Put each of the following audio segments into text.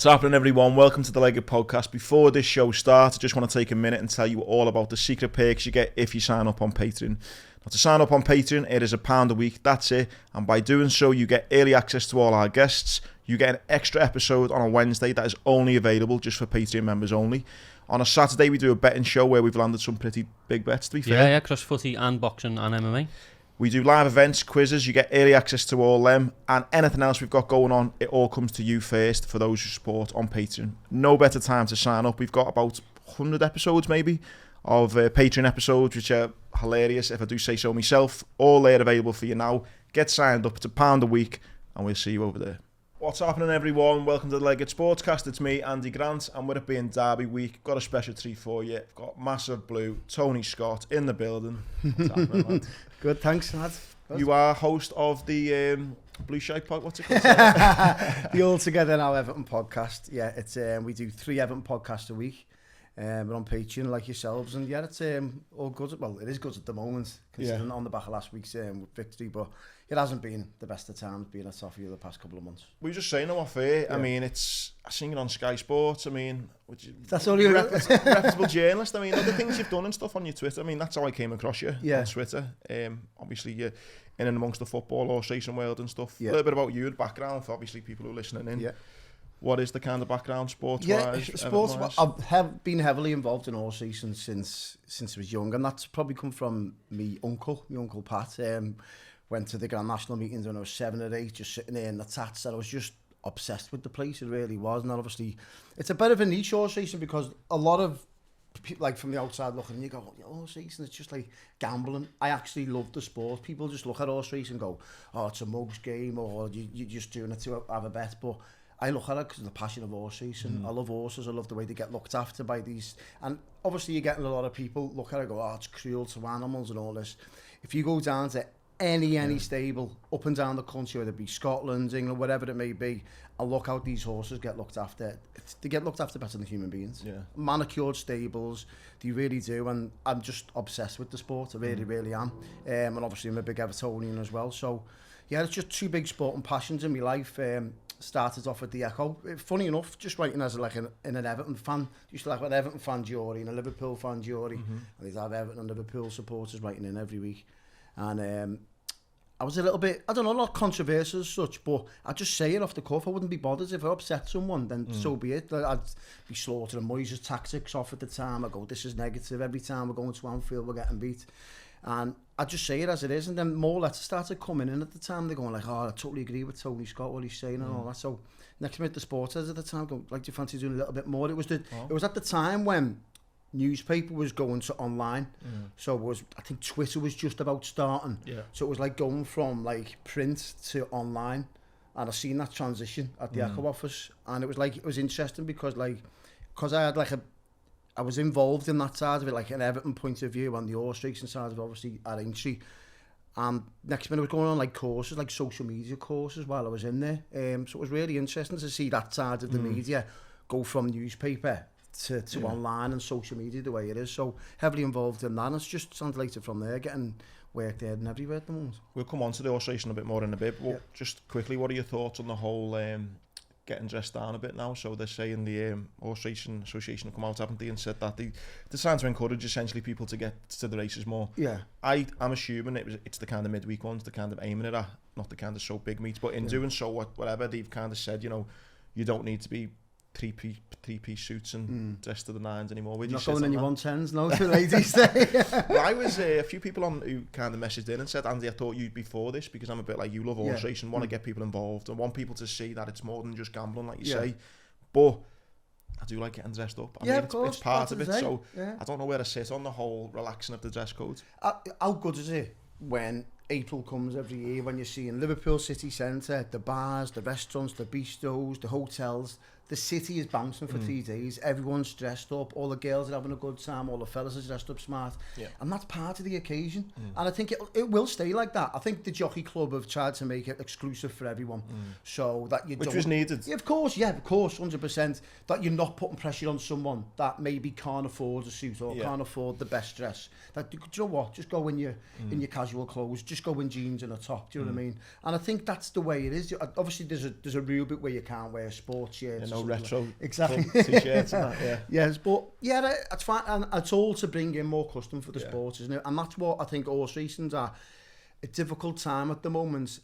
What's happening, everyone? Welcome to the Legged Podcast. Before this show starts, I just want to take a minute and tell you all about the secret perks you get if you sign up on Patreon. Now, to sign up on Patreon, it is £1 a week, that's it. And by doing so, you get early access to all our guests. You get an extra episode on a Wednesday that is only available just for Patreon members only. On a Saturday, we do a betting show where we've landed some pretty big bets, to be fair. Yeah, cross footy and boxing and MMA. We do live events, quizzes, you get early access to all them, and anything else we've got going on, it all comes to you first for those who support on Patreon. No better time to sign up. We've got about 100 episodes maybe of Patreon episodes, which are hilarious, if I do say so myself. All there available for you now. Get signed up. It's £1 a week, and we'll see you over there. What's happening, everyone? Welcome to the Legged Sportscast. It's me, Andy Grant, and with it being Derby week, got a special treat for you. I've got Massive Blue, Tony Scott in the building. What's happening, lad? Good, thanks, lad. You are host of the Blue Shite Pod. What's it called? The All Together Now Everton podcast. Yeah, it's we do 3 Everton podcasts a week. We're on Patreon like yourselves, and yeah, it's all good. Well, it is good at the moment, considering on the back of last week's victory, but it hasn't been the best of times being at Sophia the past couple of months. We were just saying off air. Yeah. I mean, I seen it on Sky Sports. I mean, that's all you're reputable journalist. I mean, the things you've done and stuff on your Twitter. I mean, that's how I came across you on Twitter. Obviously, you're in and amongst the football horse racing world and stuff. Yeah. A little bit about you and background for obviously people who are listening in. Yeah. What is the kind of background sports-wise? Yeah, sports-wise, I've been heavily involved in horse racing since I was young, and that's probably come from my uncle Pat. Went to the Grand National meetings when I was 7 or 8, just sitting there in the tats, and I was just obsessed with the place. It really was, and obviously, it's a bit of a niche horse racing because a lot of people, like from the outside looking, and you go, horse racing, it's just like gambling. I actually love the sport. People just look at horse racing and go, oh, it's a mugs game, or you're just doing it to have a bet, but I look at it because of the passion of horse racing. I love horses. I love the way they get looked after by these. And obviously you're getting a lot of people look at it and go, oh, it's cruel to animals and all this. If you go down to any stable up and down the country, whether it be Scotland, England, whatever it may be, and look how these horses get looked after. They get looked after better than human beings. Yeah. Manicured stables, they really do. And I'm just obsessed with the sport. I really am. And obviously I'm a big Evertonian as well. So yeah, it's just 2 big sporting passions in my life. Started off at the Echo. Funny enough, just writing as like an Everton fan. Used to like an Everton fan jury and a Liverpool fan jury. And they'd have Everton and Liverpool supporters writing in every week. And I was a little bit, I don't know, not controversial as such, but I'd just say it off the cuff. I wouldn't be bothered if I upset someone, then so be it. I'd be slaughtering Moyes' tactics off at the time. I go, this is negative. Every time we're going to Anfield, we're getting beat. And I just say it as it is, and then more letters started coming in at the time. They're going like, oh, I totally agree with Tony Scott, what he's saying and all that. So next minute the sports heads at the time go, like, do you fancy doing a little bit more? It was it was at the time when newspaper was going to online. So it was, I think Twitter was just about starting. Yeah. So it was like going from like print to online, and I seen that transition at the Echo office, and it was interesting because I had like I was involved in that side of it, like an Everton point of view, and the horse racing side of it, obviously at Aintree. Next minute, I was going on like courses, like social media courses while I was in there. So it was really interesting to see that side of the media go from newspaper to online and social media the way it is. So heavily involved in that, and it's just translated from there, getting work there and everywhere at the moment. We'll come on to the horse racing a bit more in a bit, but just quickly, what are your thoughts on the whole getting dressed down a bit now? So they're saying the Horse Racing Association have come out, haven't they, and said that they're trying to encourage essentially people to get to the races more. Yeah. I'm assuming it's the kind of midweek ones, the kind of aiming it at, not the kind of so big meets, but in doing so, whatever, they've kind of said, you don't need to be three-piece suits and dressed to the nines anymore. Where'd not going in your 110s, no, to ladies there. Well, I was a few people on who kind of messaged in and said, Andy, I thought you'd be for this because I'm a bit like you, love horse racing, want to get people involved and want people to see that it's more than just gambling, like you say. But I do like getting dressed up. I mean, of course, it's part of it. So I don't know where to sit on the whole relaxing of the dress code. How good is it when April comes every year, when you're seeing Liverpool city centre, the bars, the restaurants, the bistros, the hotels, the city is bouncing for 3 days. Everyone's dressed up. All the girls are having a good time. All the fellas are dressed up smart. Yeah. And that's part of the occasion. And I think it will stay like that. I think the Jockey Club have tried to make it exclusive for everyone. So that you Which was needed. Yeah, of course, 100%. That you're not putting pressure on someone that maybe can't afford a suit or can't afford the best dress. That, do you know what? Just go in your casual clothes. Just just go in jeans and a top. Do you know what I mean? And I think that's the way it is. Obviously, there's a rule book where you can't wear sports shirts. No retro exactly t-shirts and that. Yeah. Yes, but yeah, that's fine. And it's all to bring in more custom for the sport, isn't it? And that's what I think horse racing's are a difficult time at the moment,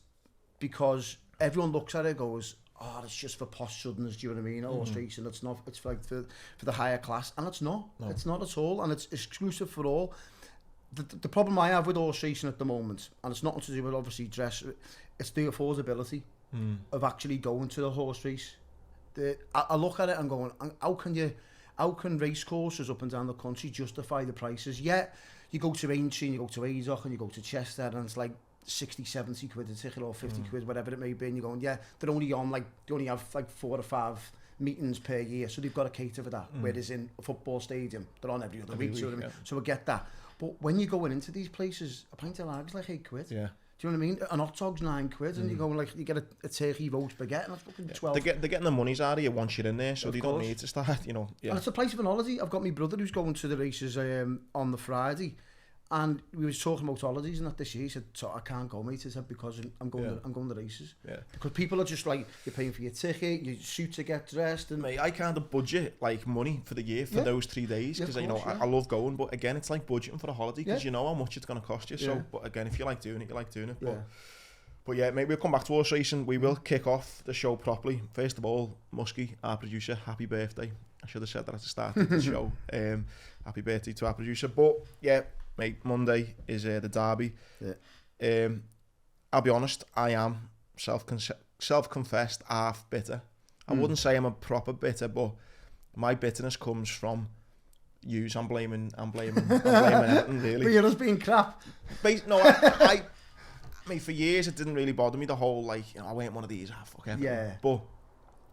because everyone looks at it and goes, oh, it's just for posh suddenness, do you know what I mean? Horse racing, it's not, it's like for the higher class, and it's not. No. It's not at all, and it's exclusive for all. The problem I have with horse racing at the moment, and it's nothing to do with obviously dress, it's the affordability of actually going to the horse race. I look at it and going, how can race courses up and down the country justify the prices? Yeah, you go to Aintree and you go to Adoch and you go to Chester and it's like 60, 70 quid a ticket or 50 quid, whatever it may be, and you're going, yeah, they only have like 4 or 5 meetings per year, so they've got to cater for that. Whereas in a football stadium, they're on every other week, so, so I get that. But when you're going into these places, a pint of lager's like 8 quid. Yeah. Do you know what I mean? An hot dog's 9 quid, and you go like, you get a turkey roast baguette, and that's fucking 12. They're getting the monies out of you once you're in there, so they don't need to start, you know. Yeah. And it's the price of an holiday. I've got my brother who's going to the races on the Friday, and we was talking about holidays and that this year. He said, so I can't go, mate. He said, because I'm going to the races. Yeah. Because people are just like, you're paying for your ticket, your suit to get dressed. And mate, I kind of budget like money for the year for those 3 days, because you know I love going, but again, it's like budgeting for a holiday, because you know how much it's going to cost you. So, but again, if you like doing it, you like doing it. But yeah, mate, we'll come back to horse racing. We will kick off the show properly. First of all, Muskie, our producer, happy birthday. I should have said that at the start of the show. Happy birthday to our producer. But yeah, mate, Monday is the derby. Yeah. I'll be honest, I am self-confessed half bitter. I wouldn't say I'm a proper bitter, but my bitterness comes from yous. I'm blaming Everton, really. But you're just being crap. No, I mean, for years it didn't really bother me, the whole, like, you know, I ain't one of these, fuck Everton. Yeah. But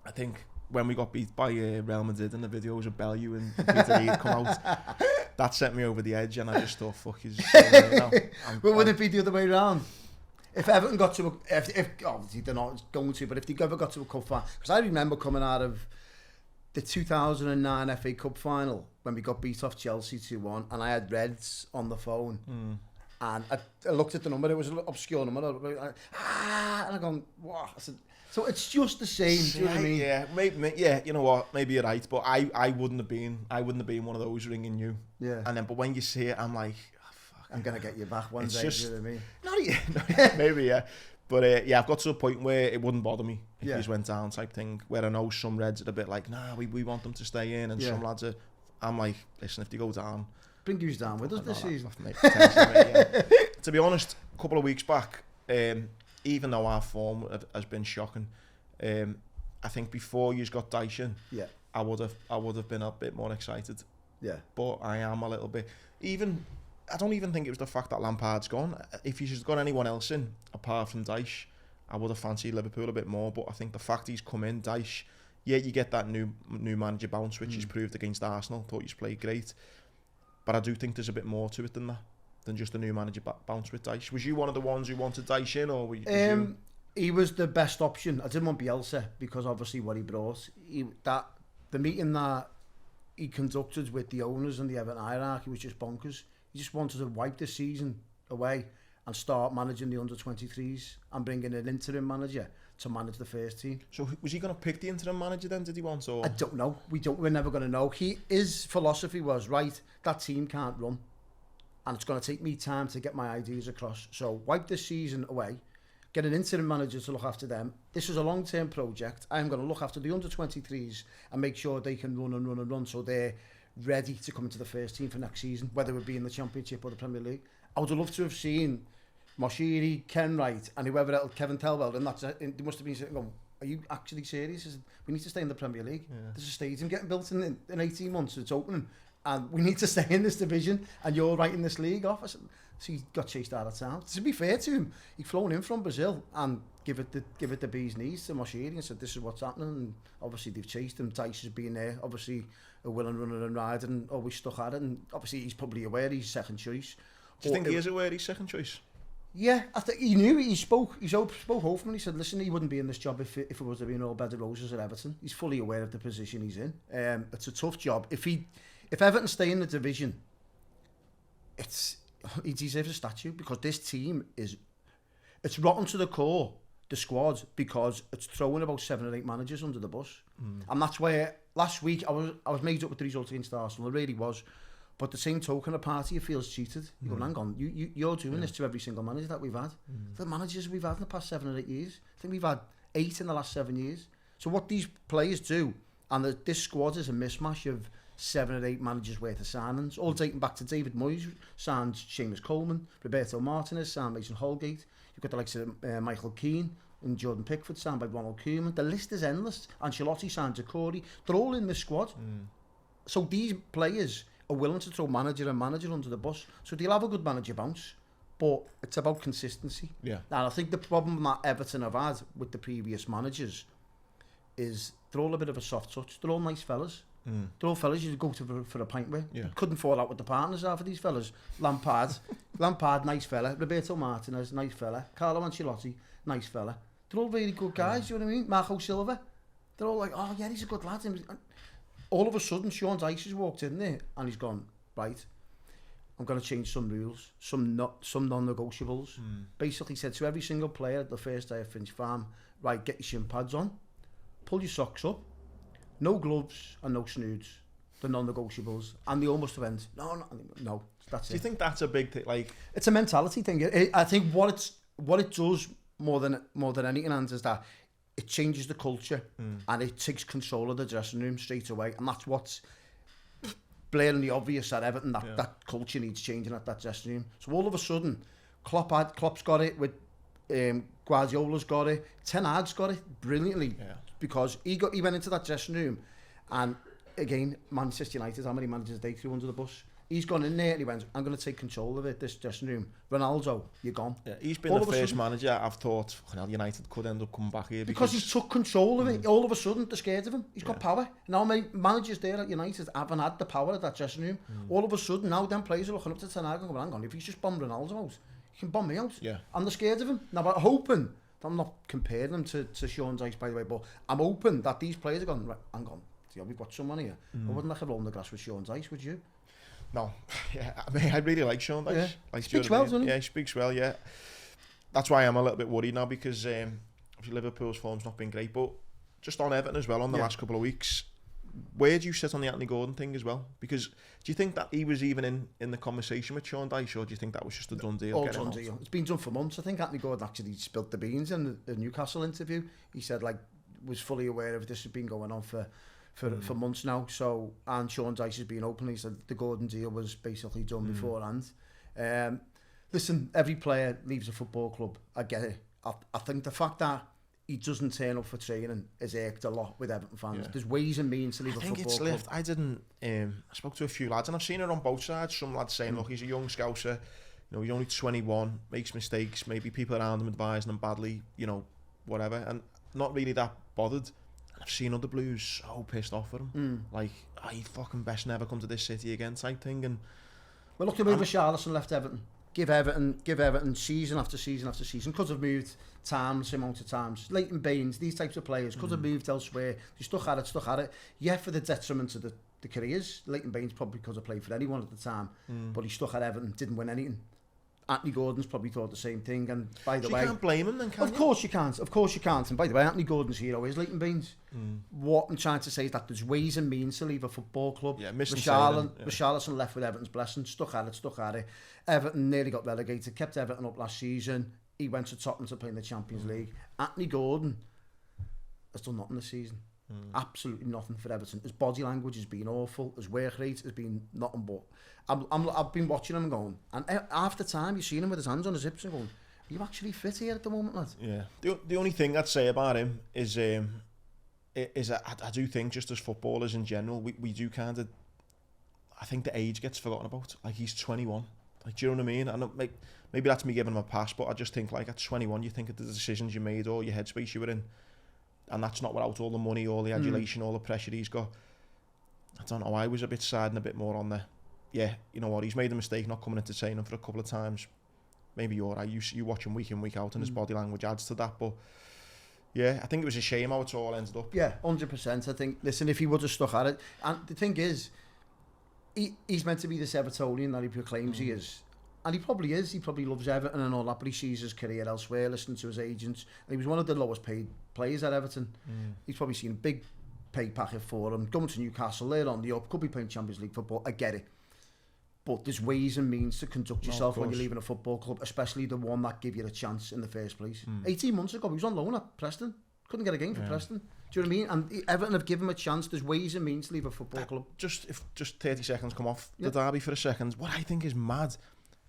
I think when we got beat by Real Madrid and the videos of Bellew and Peter Reid come out, that sent me over the edge, and I just thought, fuck, he's... But would it be the other way around? If Everton got to if obviously they're not going to, but if they ever got to a cup final, because I remember coming out of the 2009 FA Cup final when we got beat off Chelsea 2-1, and I had Reds on the phone, and I looked at the number, it was an obscure number, and I'm going, what? I said, so it's just the same, do you know what I mean? Yeah, maybe, yeah, you know what, maybe you're right, but I wouldn't have been one of those ringing you. Yeah. And then, but when you see it, I'm like, I'm going to get you back one day, do you know what I mean? Not yet, maybe, yeah. But yeah, I've got to a point where it wouldn't bother me if these went down type thing, where I know some Reds are a bit like, nah, we want them to stay in, and some lads are, I'm like, listen, if they go down... Bring yous down with us this season. To be honest, a couple of weeks back, even though our form has been shocking, I think before you got Dyson, I would have been a bit more excited. Yeah. But I am a little bit... I don't even think it was the fact that Lampard's gone. If he's got anyone else in, apart from Dyche, I would have fancied Liverpool a bit more. But I think the fact he's come in, Dyche, you get that new manager bounce, which he's proved against Arsenal. Thought he's played great. But I do think there's a bit more to it than that, than just a new manager bounce with Dyche. Was you one of the ones who wanted Dyche in, or were you... He was the best option. I didn't want Bielsa because obviously what he brought. The meeting that he conducted with the owners and the Everton hierarchy was just bonkers. He just wanted to wipe the season away and start managing the under-23s and bring in an interim manager to manage the first team. So was he going to pick the interim manager then, did he want? Or? I don't know. We're never going to know. His philosophy was, right, that team can't run, and it's going to take me time to get my ideas across. So wipe this season away, get an interim manager to look after them. This is a long-term project. I'm going to look after the under-23s and make sure they can run so they're ready to come into the first team for next season, whether it be in the Championship or the Premier League. I would have loved to have seen Moshiri, Ken Wright and whoever else, Kevin Telveld, and they must have been sitting going, are you actually serious? Said, we need to stay in the Premier League. There's a stadium getting built in 18 months, it's opening, and we need to stay in this division, and you're writing this league off. I said, so he got chased out of town. To be fair to him, he'd flown in from Brazil and give it the bee's knees to Moshiri and said, this is what's happening, and obviously they've chased him. Dyche has been there, obviously a willing runner and rider, and always stuck at it, and obviously he's probably aware he's second choice. Do you think he is aware he's second choice? Yeah, I think he knew. He spoke openly. He said, listen, he wouldn't be in this job if it was to be all bed of roses at Everton. He's fully aware of the position he's in. It's a tough job. If Everton stay in the division, he deserves a statue, because this team is it's rotten to the core, the squad, because it's throwing about 7 or 8 managers under the bus. And that's why last week I was made up with the result against Arsenal. It really was. But the same token, a party feels cheated. You go, hang on, you're doing this to every single manager that we've had. The managers we've had in the past 7 or 8 years. I think we've had 8 in the last 7 years. So what these players do, and this squad is a mismatch of 7 or 8 managers worth of signings, all dating back to David Moyes, signed Seamus Coleman, Roberto Martinez, signed Mason Holgate. You've got the likes of Michael Keane and Jordan Pickford, signed by Ronald Koeman. The list is endless. Ancelotti signed Corey. They're all in the squad. So these players are willing to throw manager and manager under the bus. So they'll have a good manager bounce, but it's about consistency. Yeah. And I think the problem that Everton have had with the previous managers is they're all a bit of a soft touch. They're all nice fellas. They're all fellas you'd go to for a pint with. Yeah. Couldn't fall out with the partners half of these fellas. Lampard, nice fella. Roberto Martinez, nice fella. Carlo Ancelotti, nice fella. They're all really good guys, you know what I mean? Marco Silva. They're all like, oh yeah, he's a good lad. And all of a sudden, Sean Dyche has walked in there and he's gone, right, I'm going to change some rules, some non-negotiables. Basically said to every single player the first day of Finch Farm, right, get your shin pads on, pull your socks up, no gloves and no snoods, the non-negotiables. And they almost went, no, that's it. Do you think that's a big thing? Like, it's a mentality thing. I think what it does more than anything, Hans, is that it changes the culture and it takes control of the dressing room straight away. And that's what's blaringly obvious at Everton, that culture needs changing at that dressing room. So all of a sudden, Klopp's got it, with Guardiola's got it, Ten Hag's got it brilliantly, because he went into that dressing room, and again, Manchester United, how many managers they threw under the bus? He's gone in there and he went, I'm going to take control of it, this dressing room. Ronaldo, you're gone. Yeah, he's been the first manager I've thought United could end up coming back here. Because he took control of it. All of a sudden, they're scared of him. He's got power. Now, many managers there at United haven't had the power of that dressing room. All of a sudden, now them players are looking up to Ten Hag and going, hang on, if he's just bombed Ronaldo out, he can bomb me out. Yeah. And they're scared of him. Now, I'm hoping, I'm not comparing them to Sean Dyche, by the way, but I'm hoping that these players are going, right, hang on, we've got someone here. I wouldn't like a roll in the grass with Sean Dyche, would you? No, yeah, I mean, I really like Sean Dyche. Yeah. Like, Speaks well, doesn't he? Yeah, he speaks well, yeah. That's why I'm a little bit worried now, because Liverpool's form's not been great, but just on Everton as well, on the last couple of weeks, where do you sit on the Anthony Gordon thing as well? Because do you think that he was even in the conversation with Sean Dyche, or do you think that was just a done deal? All done deal. It's been done for months. I think Anthony Gordon actually spilled the beans in the Newcastle interview. He said, like, was fully aware of this has been going on for months now. So, and Sean Dyche has been open. He said the Gordon deal was basically done beforehand. Listen, every player leaves a football club. I get it. I think the fact that he doesn't turn up for training has irked a lot with Everton fans. Yeah. There's ways and means to leave a football club. I didn't. I spoke to a few lads, and I've seen it on both sides. Some lads saying, look, he's a young scouser. You know, he's only 21, makes mistakes. Maybe people around him advising him badly. You know, whatever, and not really that bothered. I've seen other Blues so pissed off with him. Like, you fucking best never come to this city again type thing. And well, look at the way Richarlison left Everton. Give Everton season after season after season. Could have moved times, amount of times. Leighton Baines, these types of players could have moved elsewhere. They stuck at it. Yeah, for the detriment of the careers. Leighton Baines probably could have played for anyone at the time, but he stuck at Everton, didn't win anything. Anthony Gordon's probably thought the same thing, and by the way, you can't blame him then, can you? Of course you can't. And by the way, Anthony Gordon's hero is Leighton Baines. What I'm trying to say is that there's ways and means to leave a football club. Yeah, Richarlison left with Everton's blessing, stuck at it. Everton nearly got relegated, kept Everton up last season. He went to Tottenham to play in the Champions League. Anthony Gordon has done nothing this season. Absolutely nothing for Everton. His body language has been awful. His work rate has been nothing but. I've been watching him going, and after time you've seen him with his hands on his hips and going, are you actually fit here at the moment, lad? Yeah. The only thing I'd say about him is that I do think, just as footballers in general, we do kind of, I think the age gets forgotten about. Like, he's 21. Like, do you know what I mean? And maybe that's me giving him a pass, but I just think, like, at 21 you think of the decisions you made or your headspace you were in, and that's not without all the money, all the adulation, all the pressure he's got. I don't know, I was a bit siding a bit more on there. Yeah, you know what, he's made a mistake not coming into training for a couple of times. Maybe you're right, you watch him week in, week out, and his body language adds to that, but yeah, I think it was a shame how it all ended up. Yeah, 100%. I think, listen, if he would have stuck at it, and the thing is, he's meant to be this Evertonian that he proclaims he is, And he probably is. He probably loves Everton and all that, but he sees his career elsewhere, listening to his agents. And he was one of the lowest paid players at Everton. He's probably seen a big pay packet for him. Going to Newcastle, they're on the up, could be playing Champions League football. I get it. But there's ways and means to conduct yourself when you're leaving a football club, especially the one that give you a chance in the first place. 18 months ago, he was on loan at Preston. Couldn't get a game for Preston. Do you know what I mean? And Everton have given him a chance. There's ways and means to leave a football club. Just 30 seconds come off the derby for a second. What I think is mad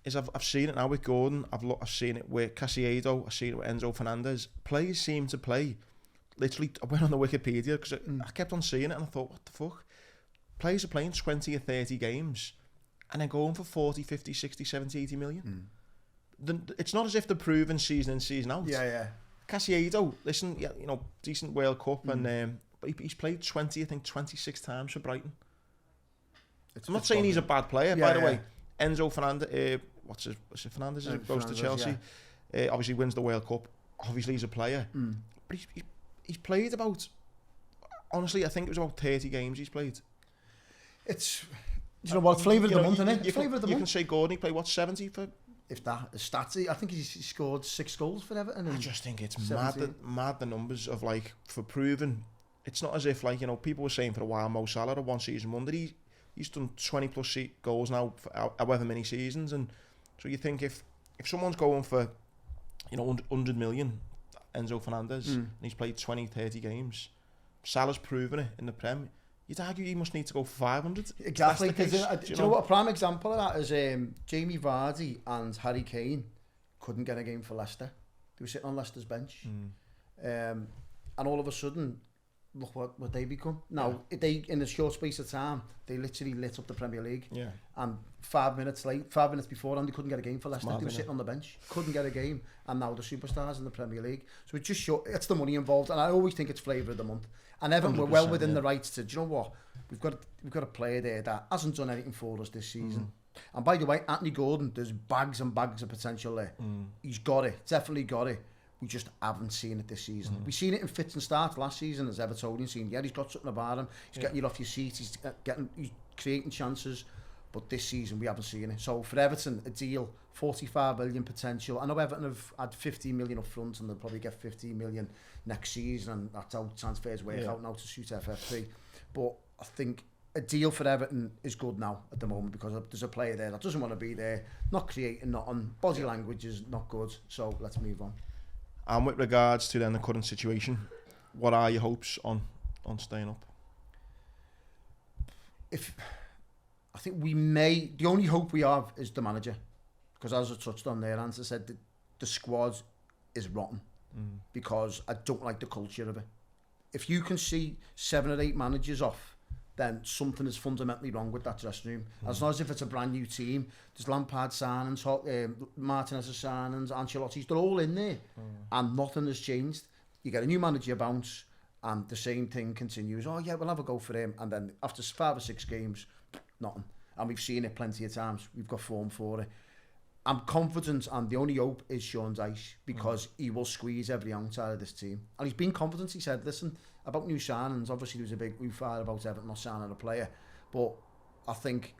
is I've seen it now with Gordon. I've seen it with Caicedo. I've seen it with Enzo Fernandez. Players seem to play. Literally, I went on the Wikipedia because I kept on seeing it and I thought, what the fuck? Players are playing 20 or 30 games and then going for 40, 50, 60, 70, 80 million. It's not as if they're proven season in, season out. Yeah. Caicedo, listen, decent World Cup, and he's played 26 times for Brighton. I'm not saying he's a bad player, by the way. Enzo Fernandez, what's it, Fernandez goes to Chelsea. Obviously wins the World Cup. Obviously he's a player, but he's played about. Honestly, I think it was about 30 games he's played. It's, you know what, flavour of the month, isn't it? You can say Gordon, he played 70 for. If that is stats, I think he scored 6 goals for Everton. I just think it's mad the numbers of for proven. It's not as if people were saying for a while Mo Salah had 1 season wonder. He's done 20 plus goals now for however many seasons, and so you think if someone's going for 100 million, Enzo Fernandez, and he's played 20-30 games, Salah's proven it in the Prem. You'd argue he must need to go for 500. Exactly. Do you know what a prime example of that is? Jamie Vardy and Harry Kane couldn't get a game for Leicester. They were sitting on Leicester's bench. And all of a sudden, look what they become. Now, they in a short space of time, they literally lit up the Premier League. Yeah. And 5 minutes before, and they couldn't get a game for Leicester. They were sitting on the bench, couldn't get a game, and now they're superstars in the Premier League. So it's just it's the money involved, and I always think it's flavour of the month. And Everton were well within the rights to. Do you know what? We've got a player there that hasn't done anything for us this season. And by the way, Anthony Gordon, there's bags and bags of potential there. He's got it, definitely got it. We just haven't seen it this season. We've seen it in fits and starts last season as Evertonian seen. Yeah, he's got something about him. He's getting you off your seat. He's creating chances. But this season we haven't seen it. So for Everton, a deal, 45 million potential. I know Everton have had 15 million up front, and they'll probably get 15 million next season, and that's how transfers work out now to suit FFP. But I think a deal for Everton is good now at the moment, because there's a player there that doesn't want to be there, not creating, not on body language is not good. So let's move on. And with regards to then the current situation, what are your hopes on staying up? I think the only hope we have is the manager, because as I touched on there, Answer said the squad is rotten, because I don't like the culture of it. If you can see 7 or 8 managers off, then something is fundamentally wrong with that dressing room. It's not as if it's a brand new team. There's Lampard signings, Martinez signings, Ancelotti's, they're all in there, and nothing has changed. You get a new manager bounce, and the same thing continues. Oh yeah, we'll have a go for him, and then after 5 or 6 games, nothing. And we've seen it plenty of times. We've got form for it. I'm confident, and the only hope is Sean Dyche, because he will squeeze every ounce out of this team. And he's been confident. He said, listen, about new signings, obviously there was a big fire about Everton not signing a player, but I think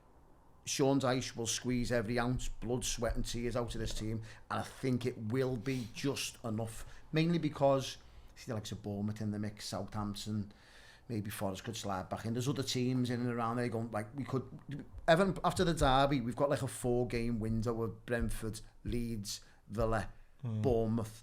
Sean Dyche will squeeze every ounce, blood, sweat and tears out of this team, and I think it will be just enough, mainly because he likes a Bournemouth in the mix, Southampton, maybe Forest could slide back in. There's other teams in and around there going, Everton, after the derby, we've got like a 4-game window of Brentford, Leeds, Villa, Bournemouth.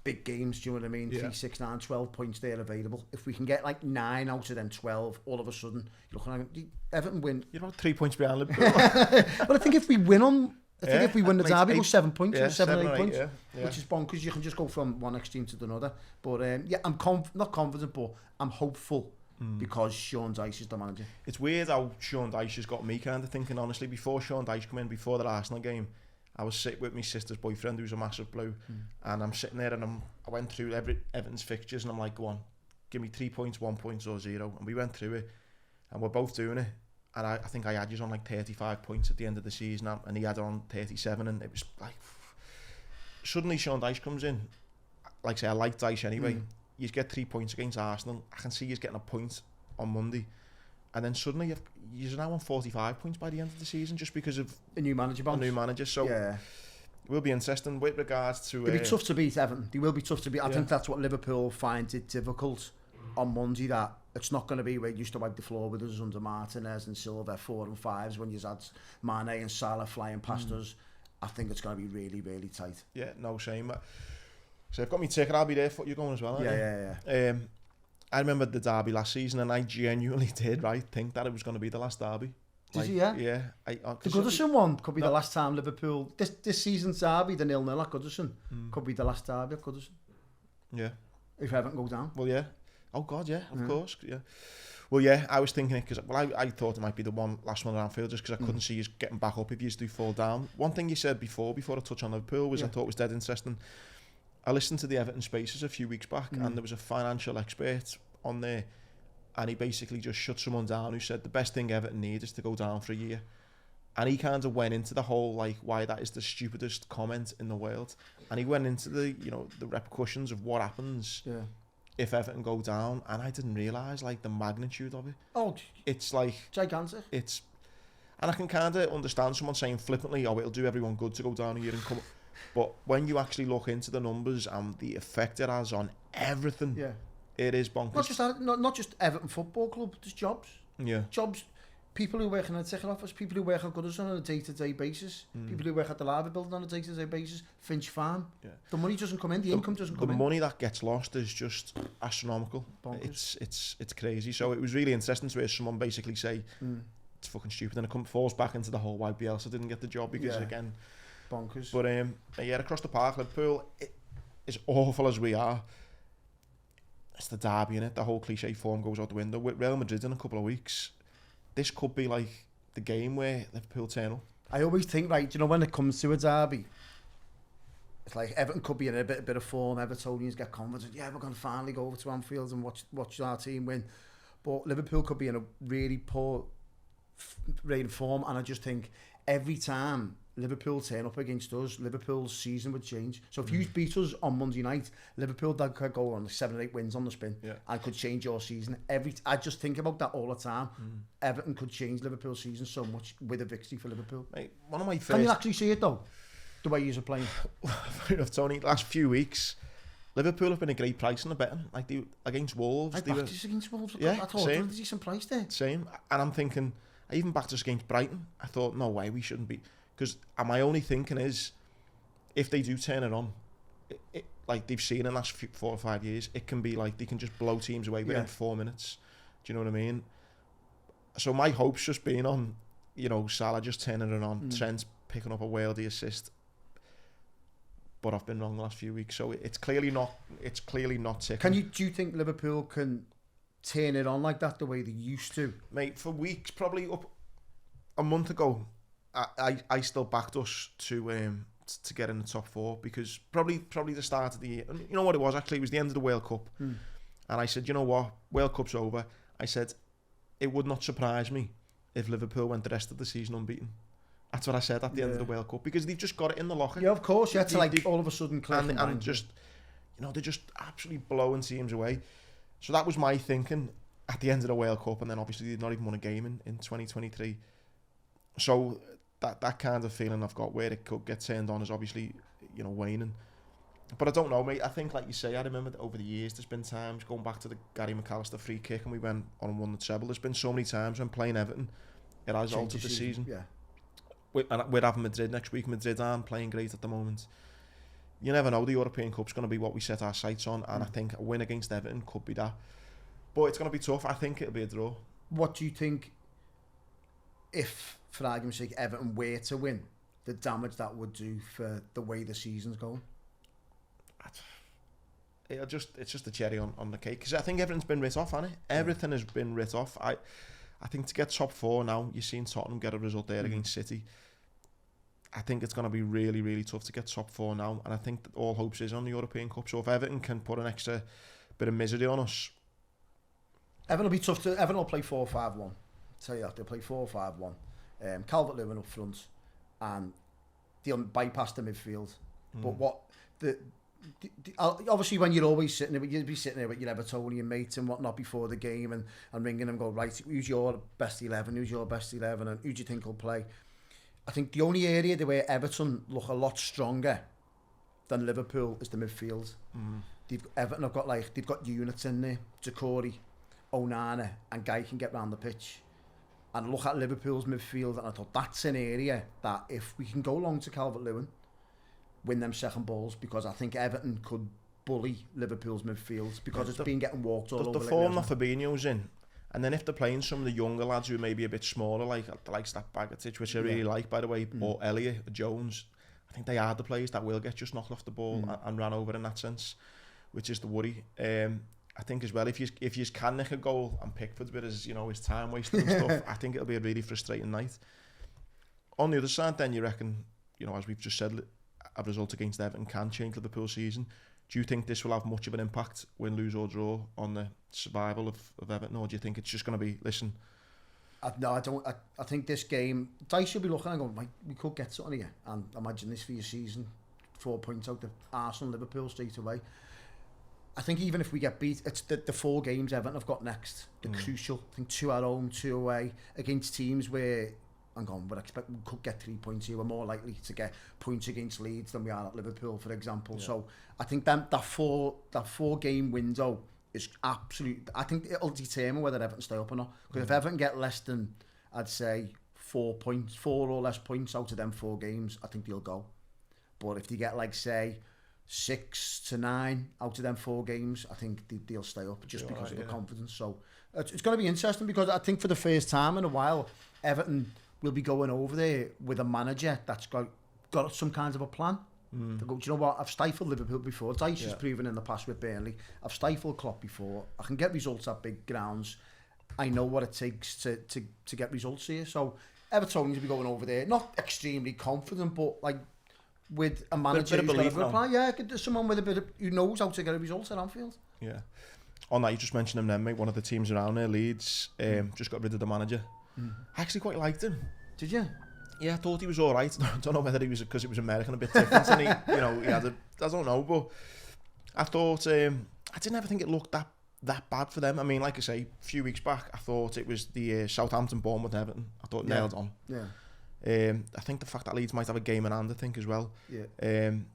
Big games, do you know what I mean? 3, 6, 9, 12 points there available. If we can get like 9 out of them 12, all of a sudden, you're looking at Everton win. You're about 3 points behind Liverpool. But I think if we win if we win the derby, we'll 7 points, 7 or 8 points, which is bonkers. You can just go from one extreme to another. But I'm not confident, but I'm hopeful, because Sean Dyche is the manager. It's weird how Sean Dyche has got me kind of thinking, honestly. Before Sean Dyche came in, before the Arsenal game, I was sitting with my sister's boyfriend, who's a massive blue, and I'm sitting there, and I went through Everton's fixtures, and I'm like, go on, give me 3 points, 1 point or 0, and we went through it, and we're both doing it, and I think I had you on like 35 points at the end of the season, and he had on 37, and it was like, suddenly Sean Dyche comes in, like I say, I like Dyche anyway, you get 3 points against Arsenal, I can see he's getting a point on Monday, and then suddenly you're now on 45 points by the end of the season just because of A new manager bounce. a new manager. So Yeah. it will be interesting with regards to... It'll be tough to beat Everton. They will be tough to beat. I Yeah. think that's what Liverpool finds it difficult on Monday, that it's not going to be where you used to wipe the floor with us under Martinez and Silva 4 and 5s when you had Mane and Salah flying past us. I think it's going to be really, really tight. Yeah, no shame. So I've got me ticket, I'll be there for you going as well, aren't you? Yeah. I remember the derby last season and I genuinely did, think that it was going to be the last derby. Did you, yeah? Yeah. The Goodison one could be the last time Liverpool... This season's derby, the 0-0 at Goodison, could be the last derby at Goodison. Yeah. If Everton go down. Well, yeah. Oh, God, yeah, of course, yeah. Well, yeah, I was thinking it because I thought it might be the last one at Anfield just because I couldn't see you getting back up if you do fall down. One thing you said before I touch on Liverpool was I thought was dead interesting. I listened to the Everton Spaces a few weeks back and there was a financial expert on there and he basically just shut someone down who said the best thing Everton need is to go down for a year. And he kind of went into the whole, why that is the stupidest comment in the world. And he went into the, the repercussions of what happens if Everton go down. And I didn't realise, the magnitude of it. Oh, it's gigantic. And I can kind of understand someone saying flippantly, it'll do everyone good to go down a year and come. But when you actually look into the numbers and the effect it has on everything, it is bonkers. Not just Everton Football Club, there's jobs. Yeah. Jobs, people who work in a ticket office, people who work at Goodison on a day-to-day basis, people who work at the Lava Building on a day-to-day basis, Finch Farm. Yeah. The money doesn't come in, the income doesn't come in. The money that gets lost is just astronomical. Bonkers. It's crazy. So it was really interesting to hear someone basically say, it's fucking stupid, and it falls back into the whole why Bielsa didn't get the job because, again... Bonkers. But yeah, across the park, Liverpool, as awful as we are, it's the derby, innit? The whole cliche form goes out the window. With Real Madrid in a couple of weeks, this could be the game where Liverpool turn up. I always think, when it comes to a derby, it's Everton could be in a bit of form. Evertonians get confident. Yeah, we're going to finally go over to Anfield and watch our team win. But Liverpool could be in a really poor rate of form, and I just think every time Liverpool turn up against us, Liverpool's season would change. So if you beat us on Monday night, Liverpool could go on 7 or 8 wins on the spin and could change your season. I just think about that all the time. Everton could change Liverpool's season so much with a victory for Liverpool. Mate, one of my first... Can you actually see it though? The way you're playing? Fair enough, Tony. Last few weeks, Liverpool have been a great price in the betting. Against Wolves. I backed us against Wolves. Yeah, I thought there was a decent price there. Same. And I'm thinking, I even backed us against Brighton. I thought, no way, we shouldn't be... Because my only thinking is, if they do turn it on, they've seen in the last 4 or 5 years, it can be they can just blow teams away within 4 minutes. Do you know what I mean? So my hope's just been on, Salah just turning it on, Trent's picking up a worldy assist. But I've been wrong the last few weeks, so it's clearly not ticking. Do you think Liverpool can turn it on like that the way they used to? Mate, for weeks, probably up a month ago, I still backed us to get in the top 4 because probably the start of the year. And you know what it was actually? It was the end of the World Cup, and I said, you know what? World Cup's over. I said it would not surprise me if Liverpool went the rest of the season unbeaten. That's what I said at the end of the World Cup because they've just got it in the locker. Yeah, of course. You had to all of a sudden click and just they're just absolutely blowing teams away. So that was my thinking at the end of the World Cup, and then obviously they've not even won a game in 2023. So that kind of feeling I've got where it could get turned on is obviously, waning. But I don't know, mate. I think, like you say, I remember that over the years there's been times, going back to the Gary McAllister free kick and we went on and won the treble, there's been so many times when playing Everton, it has altered the season. Yeah. We're having Madrid next week. Madrid aren't playing great at the moment. You never know, the European Cup's going to be what we set our sights on, and I think a win against Everton could be that. But it's going to be tough. I think it'll be a draw. What do you think, if, for argument's sake, Everton were to win, the damage that would do for the way the season's going? It's just a cherry on the cake, because I think everything's been writ off, hasn't it? Everything has been writ off. I think to get top 4 now, you've seen Tottenham get a result there against City. I think it's going to be really, really tough to get top 4 now, and I think that all hopes is on the European Cup. So if Everton can put an extra bit of misery on us, Everton will be tough to. Everton will play 4-5-1. Tell you that they'll play 4-5-1. Calvert-Lewin up front, and they'll bypass the midfield. But what Obviously, when you're always sitting there, you'd be sitting there with your Evertonian mates and whatnot before the game and ringing them, go, right, who's your best 11, and who do you think will play? I think the only area where Everton look a lot stronger than Liverpool is the midfield. Everton have got they've got units in there, Zakori, Onana, and Guy can get round the pitch. And look at Liverpool's midfield, and I thought that's an area that if we can go long to Calvert-Lewin, win them second balls, because I think Everton could bully Liverpool's midfield because it's been getting walked all over. The form that Fabinho's in, and then if they're playing some of the younger lads who may be a bit smaller, like that Bagotic, which I really like, by the way, or Elliot, or Jones, I think they are the players that will get just knocked off the ball and ran over in that sense, which is the worry. I think as well, if you can nick a goal and Pickford's bit as his time wasted and stuff, I think it'll be a really frustrating night. On the other side, then you reckon, as we've just said, a result against Everton can change Liverpool's season. Do you think this will have much of an impact, win, lose or draw, on the survival of Everton, or do you think it's just going to be, listen? No, I don't. I think this game, Dice will be looking and going, we could get something here, and imagine this for your season, 4 points out of Arsenal, Liverpool straight away. I think even if we get beat, it's the 4 games Everton have got next, the crucial. I think 2 at home, 2 away, against teams where we could get 3 points here. We're more likely to get points against Leeds than we are at Liverpool, for example. Yeah. So I think that 4 game window is absolute. I think it'll determine whether Everton stay up or not. Because if Everton get less than, I'd say, 4 or less points out of them 4 games, I think they'll go. But if they get say 6 to 9 out of them 4 games, I think they'll stay up just because of the confidence. So it's going to be interesting, because I think for the first time in a while, Everton will be going over there with a manager that's got some kind of a plan. They go, do you know what? I've stifled Liverpool before. Dice has proven in the past with Burnley. I've stifled Klopp before. I can get results at big grounds. I know what it takes to get results here. So Everton will be going over there, not extremely confident, but with a manager who's got a plan. Yeah, someone with who knows how to get a result at Anfield. Yeah. On that, you just mentioned him then, mate. One of the teams around there, Leeds, just got rid of the manager. I actually quite liked him. Did you? Yeah, I thought he was all right. I don't know whether he was because it was American, a bit different, and he had I don't know, but I thought I didn't ever think it looked that bad for them. I mean, like I say, a few weeks back, I thought it was the Southampton, Bournemouth, Everton. I thought nailed on. Yeah. I think the fact that Leeds might have a game in hand, I think, as well. Yeah. And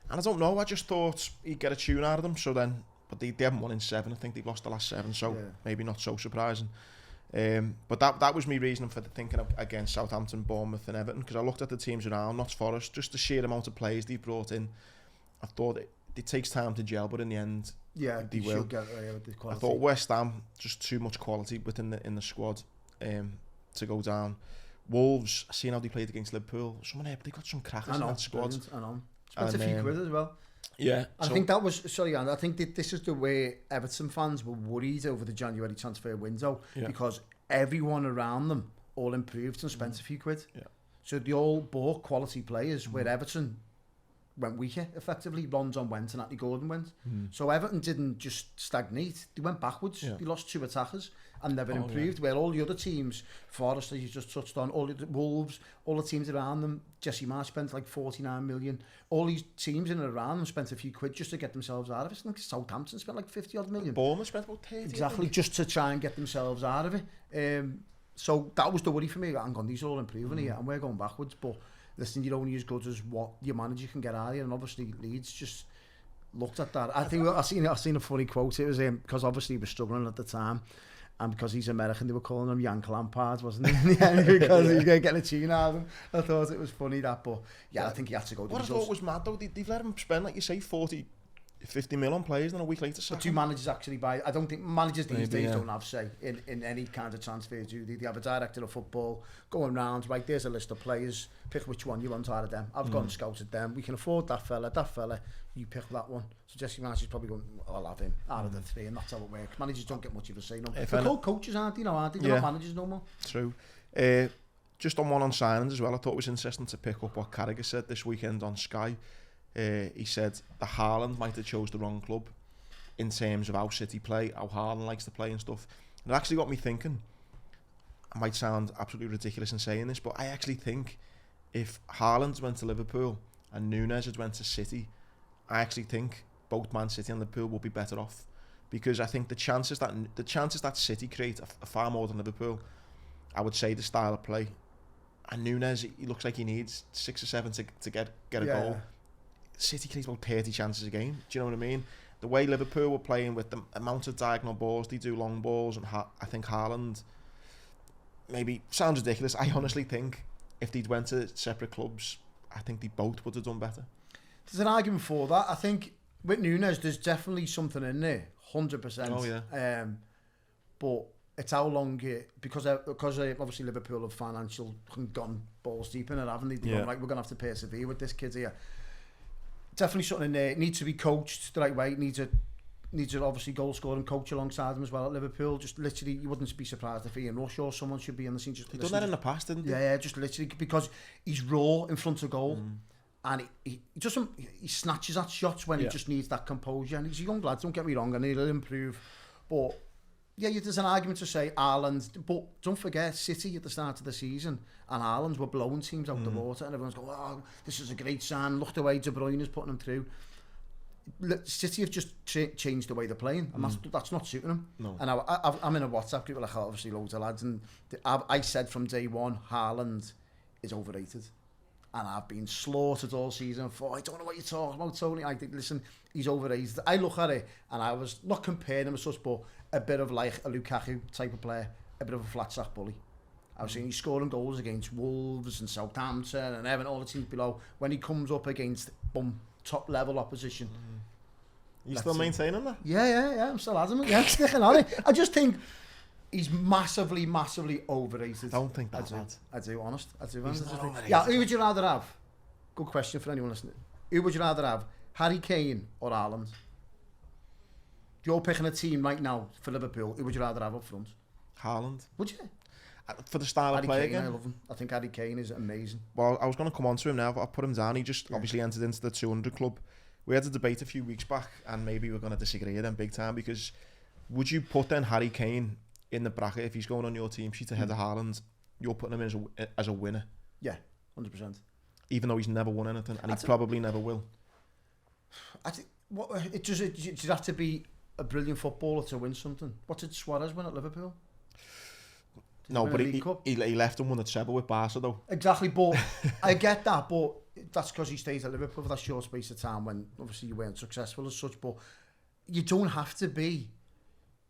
I don't know. I just thought he'd get a tune out of them. So then, but they haven't won in 7. I think they've lost the last 7. So maybe not so surprising. But that was my reasoning for thinking against Southampton, Bournemouth and Everton, because I looked at the teams around, not Forest, just the sheer amount of players they brought in. I thought it takes time to gel, but in the end, they will. I thought West Ham, just too much quality within the squad to go down. Wolves, seeing how they played against Liverpool, they got some crackers in that squad. I know. Spent a few quid as well. Yeah. I think that was, Andy, I think that this is the way Everton fans were worried over the January transfer window, because everyone around them all improved and spent a few quid. Yeah. So they all bought quality players, where Everton went weaker, effectively. Rondon went and Anthony Gordon went. So Everton didn't just stagnate, they went backwards. They lost 2 attackers and never improved, where all the other teams, Forest, as you just touched on, all the Wolves, all the teams around them, Jesse Marsh spent 49 million. All these teams in and around them spent a few quid just to get themselves out of it. I think Southampton spent 50 odd million. Bournemouth spent about 30. Exactly, just to try and get themselves out of it. So that was the worry for me. I'm going, these are all improving here, and we're going backwards. But listen, you're only as good as what your manager can get out of you, and obviously Leeds just looked at that. I think I seen a funny quote. It was because obviously he was struggling at the time, and because he's American, they were calling him Yank Lampard, wasn't it? In the end, because he's getting a tune out of him. I thought it was funny that, but I think he had to go. What I thought was mad though, they've let him spend, like you say, 40-50 mil on players, and a week later. But do managers actually buy? I don't think managers these days don't have say in any kind of transfer. Do they? They have a director of football going round. Right, there's a list of players. Pick which one you want out of them. I've gone and scouted them. We can afford that fella. You pick that one. So Jesse Marsh's probably going, I'll have him out of the 3, and that's how it works. Managers don't get much of a say. No, they're called coaches, aren't they? They're not managers no more. True. Just on signings as well, I thought it was interesting to pick up what Carragher said this weekend on Sky. He said the Haaland might have chose the wrong club in terms of how City play, how Haaland likes to play and stuff. And it actually got me thinking. I might sound absolutely ridiculous in saying this, but I actually think if Haaland went to Liverpool and Núñez had went to City, I actually think both Man City and Liverpool will be better off, because I think the chances that City create are far more than Liverpool. I would say the style of play, and Núñez, he looks like he needs 6 or 7 to get a goal. City creates about 30 chances a game. Do you know what I mean? The way Liverpool were playing with the amount of diagonal balls, they do long balls, and I think Haaland, maybe, sounds ridiculous, I honestly think if they'd went to separate clubs, I think they both would have done better. There's an argument for that. I think with Núñez, there's definitely something in there, 100%. Oh yeah. But it's how long because obviously Liverpool have financial gone balls deep in it, haven't they? They're going, right, we're going to have to persevere with this kid here. Definitely something in there. It needs to be coached the right way. It needs a obviously goal scoring coach alongside him as well at Liverpool. Just literally, you wouldn't be surprised if Ian Rush or someone should be in the scene. They've done that in the past, didn't they? Yeah, just literally because he's raw in front of goal. And he snatches at shots when he just needs that composure. And he's a young lad, don't get me wrong, and he'll improve. But yeah, there's an argument to say Haaland, but don't forget City at the start of the season and Haaland were blowing teams out the water, and everyone's going, oh, this is a great sign, look the way De Bruyne is putting them through. City have just changed the way they're playing, and that's not suiting them. No. And I'm in a WhatsApp group with obviously loads of lads, and I said from day one, Haaland is overrated. And I've been slaughtered all season for, I don't know what you're talking about, Tony. I think, listen, he's overrated. I look at it, and I was not comparing him as such, but a bit of like a Lukaku type of player, a bit of a flat sack bully. I was saying he's scoring goals against Wolves and Southampton and Everton, all the teams below. When he comes up against top level opposition, you still maintaining that? Yeah. I'm still adamant. Yeah, I'm sticking on it. I just think he's massively overrated. I don't think that. I do, honest. I do. He's not overrated. Yeah, who would you rather have? Good question for anyone listening. Who would you rather have, Harry Kane or Haaland? You're picking a team right now for Liverpool. Who would you rather have up front? Haaland. Would you? For the style Harry of play Kane, again? I love him. I think Harry Kane is amazing. Well, I was going to come on to him now, but I put him down. He just obviously entered into the 200 club. We had a debate a few weeks back, and maybe we're going to disagree then big time, because would you put then Harry Kane in the bracket if he's going on your team sheet ahead of Haaland? You're putting him as a winner. Yeah, 100%. Even though he's never won anything, and he probably never will. I think you'd have to be a brilliant footballer to win something. What did Suarez win at Liverpool? No, but he left and won the treble with Barca though. Exactly, but I get that, but that's because he stays at Liverpool for that short space of time when obviously you weren't successful as such. But you don't have to be,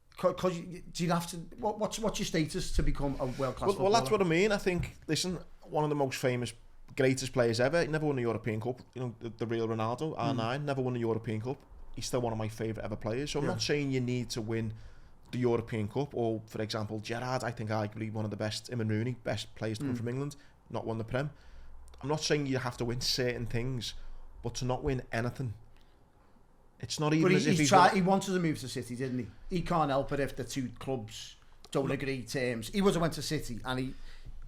because do you have to? What's your status to become a world class footballer? Well, that's what I mean. I think, listen, one of the most famous, greatest players ever, he never won a European Cup. You know, the real Ronaldo, R9, never won a European Cup. He's still one of my favourite ever players. So I'm not saying you need to win the European Cup, or for example Gerrard, I think arguably one of the best, him and Rooney, best players to come from England, not won the Prem. I'm not saying you have to win certain things, but to not win anything, it's not even as if he wanted to move to City, didn't he? He can't help it if the two clubs don't agree terms. He would have went to City, and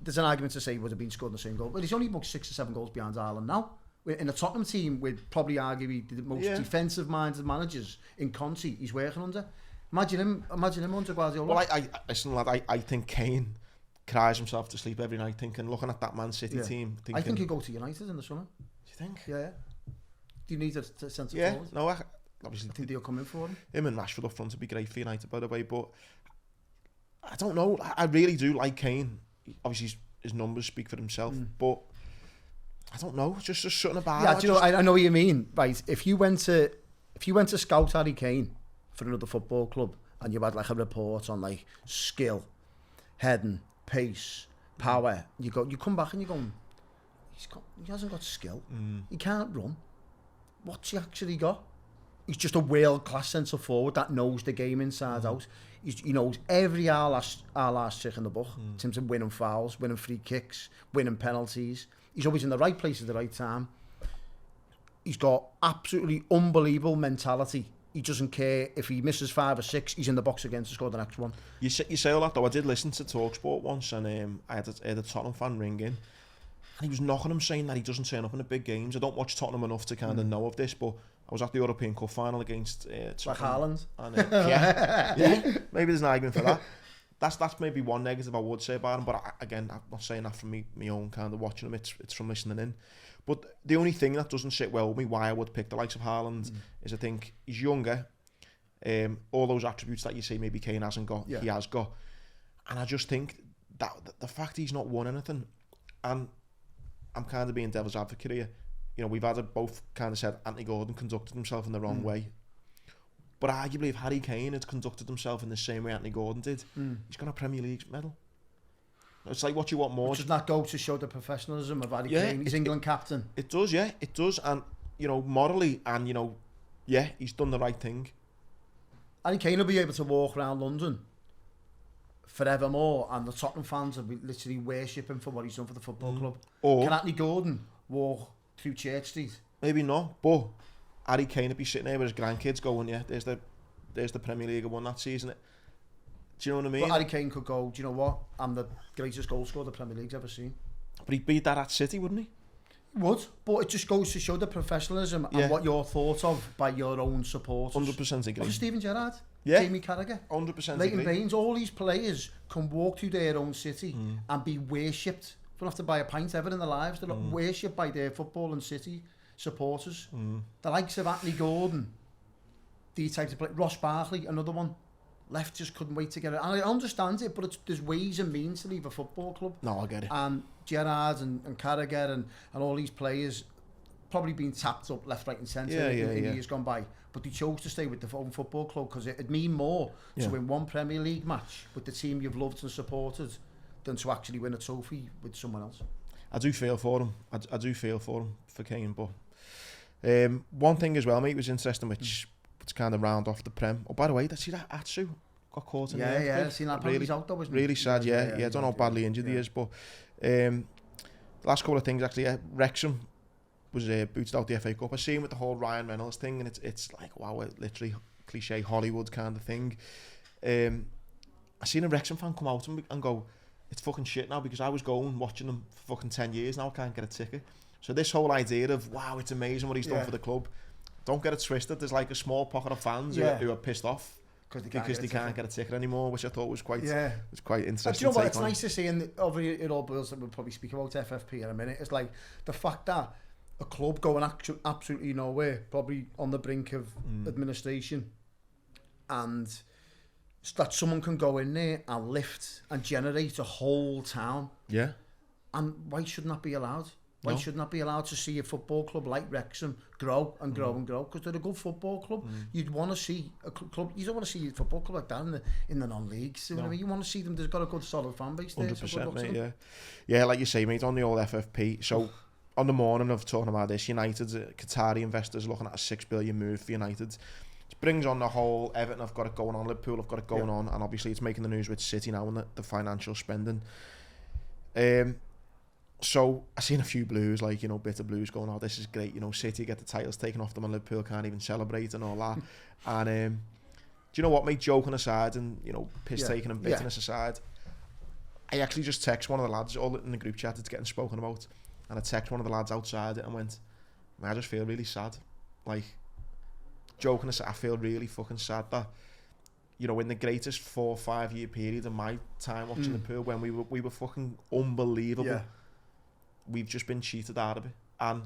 there's an argument to say he would have been scoring the same goal, but he's only about 6 or 7 goals behind Haaland now. In a Tottenham team with probably arguably the most defensive minded managers in Conte he's working under. Imagine him under Guardiola. Well, listen, lad, I think Kane cries himself to sleep every night looking at that Man City team. I think he'll go to United in the summer. Do you think? Yeah. Do you need a sense of forward? No, obviously. I think they'll come in for him. Him and Rashford up front would be great for United, by the way, but I don't know. I really do like Kane. Obviously, his numbers speak for himself, but I don't know. Just something about it. Yeah, I know what you mean. Right, if you went to scout Harry Kane for another football club, and you had like a report on like skill, heading, pace, power, you come back and you go, he hasn't got skill. He can't run. What's he actually got? He's just a world class centre forward that knows the game inside out. He knows every last trick in the book in terms of winning fouls, winning free kicks, winning penalties. He's always in the right place at the right time. He's got absolutely unbelievable mentality. He doesn't care if he misses 5 or 6. He's in the box again to score the next one. You say all that though. I did listen to TalkSport once, and I had a Tottenham fan ring in, and he was knocking him, saying that he doesn't turn up in the big games. I don't watch Tottenham enough to kind of know of this, but I was at the European Cup final against like Haaland. And, yeah, maybe there's an argument for that. that's maybe one negative I would say about him. But again, I'm not saying that from my own kind of watching him. It's from listening in. But the only thing that doesn't sit well with me, why I would pick the likes of Haaland, is I think he's younger. All those attributes that you say maybe Kane hasn't got, he has got. And I just think that the fact he's not won anything, and I'm kind of being devil's advocate here. You know, we've had it both kind of said Anthony Gordon conducted himself in the wrong way. But arguably, if Harry Kane had conducted himself in the same way Anthony Gordon did, he's got a Premier League medal. It's like, what you want more? Does that go to show the professionalism of Harry Kane? He's England captain. It does, yeah, it does. And, you know, morally, and, you know, yeah, he's done the right thing. Harry Kane will be able to walk around London forevermore, and the Tottenham fans will be literally worship him for what he's done for the football club. Or can Anthony Gordon walk through Church Street? Maybe not, but Harry Kane would be sitting there with his grandkids going, yeah, there's the Premier League I won that season. Do you know what I mean? But Harry Kane could go, do you know what? I'm the greatest goal scorer the Premier League's ever seen. But he'd beat that at City, wouldn't he? He would, but it just goes to show the professionalism and what you're thought of by your own supporters. 100% agree. Look at Steven Gerrard, Jamie Carragher, 100% Leighton agree. Baines, all these players can walk through their own city and be worshipped. Don't have to buy a pint ever in their lives. They're worshipped by their football and City supporters. The likes of Anthony Gordon, these types of players. Ross Barkley, another one. Left, just couldn't wait to get it. And I understand it, but there's ways and means to leave a football club. No, I get it. And Gerrard and Carragher and all these players probably been tapped up left, right and centre in years gone by. But they chose to stay with the own football club because it'd mean more to win one Premier League match with the team you've loved and supported than to actually win a trophy with someone else. I do feel for him. I do feel for him, for Kane. But one thing as well, mate, was interesting, which kind of round off the Prem. Oh, by the way, did you see that Atsu got caught in the earthquake? Yeah, I've seen that. Really, out though, wasn't really sad, yeah. I don't know how badly injured he is, but the last couple of things, actually, Wrexham was booted out the FA Cup. I see him with the whole Ryan Reynolds thing, and it's like, wow, literally cliche Hollywood kind of thing. I seen a Wrexham fan come out and go, it's fucking shit now, because I was watching them for fucking 10 years, now I can't get a ticket. So this whole idea of, wow, it's amazing what he's done for the club, don't get it twisted. There's like a small pocket of fans who are pissed off because they can't get a ticket anymore, which I thought was quite interesting. Do you know what? It's nice to see, and over it all boils that we'll probably speak about FFP in a minute. It's like the fact that a club going absolutely nowhere, probably on the brink of administration, and that someone can go in there and lift and generate a whole town. Yeah. And why shouldn't that be allowed? Why shouldn't that be allowed to see a football club like Wrexham grow and grow and grow? Because they're a good football club. You'd want to see a club. You don't want to see a football club like that in the non-leagues. You know what I mean? You want to see them. They've got a good solid fan base there. 100%, mate. Yeah, like you say, mate. On the old FFP. So on the morning of talking about this, United's Qatari investors looking at a $6 billion move for United. It brings on the whole Everton have got it going on, Liverpool have got it going on, and obviously it's making the news with City now and the financial spending. So I seen a few blues, like, bitter blues going, oh, this is great, City get the titles taken off them and Liverpool can't even celebrate and all that. And do you know what, mate, joking aside and, piss taking and bitterness aside, I actually just text one of the lads, all in the group chat, it's getting spoken about, and I text one of the lads outside it and went, man, I just feel really sad. Like, joking aside, I feel really fucking sad that, in the greatest 4 or 5 year period of my time watching the pool, when we were fucking unbelievable, we've just been cheated out of it. And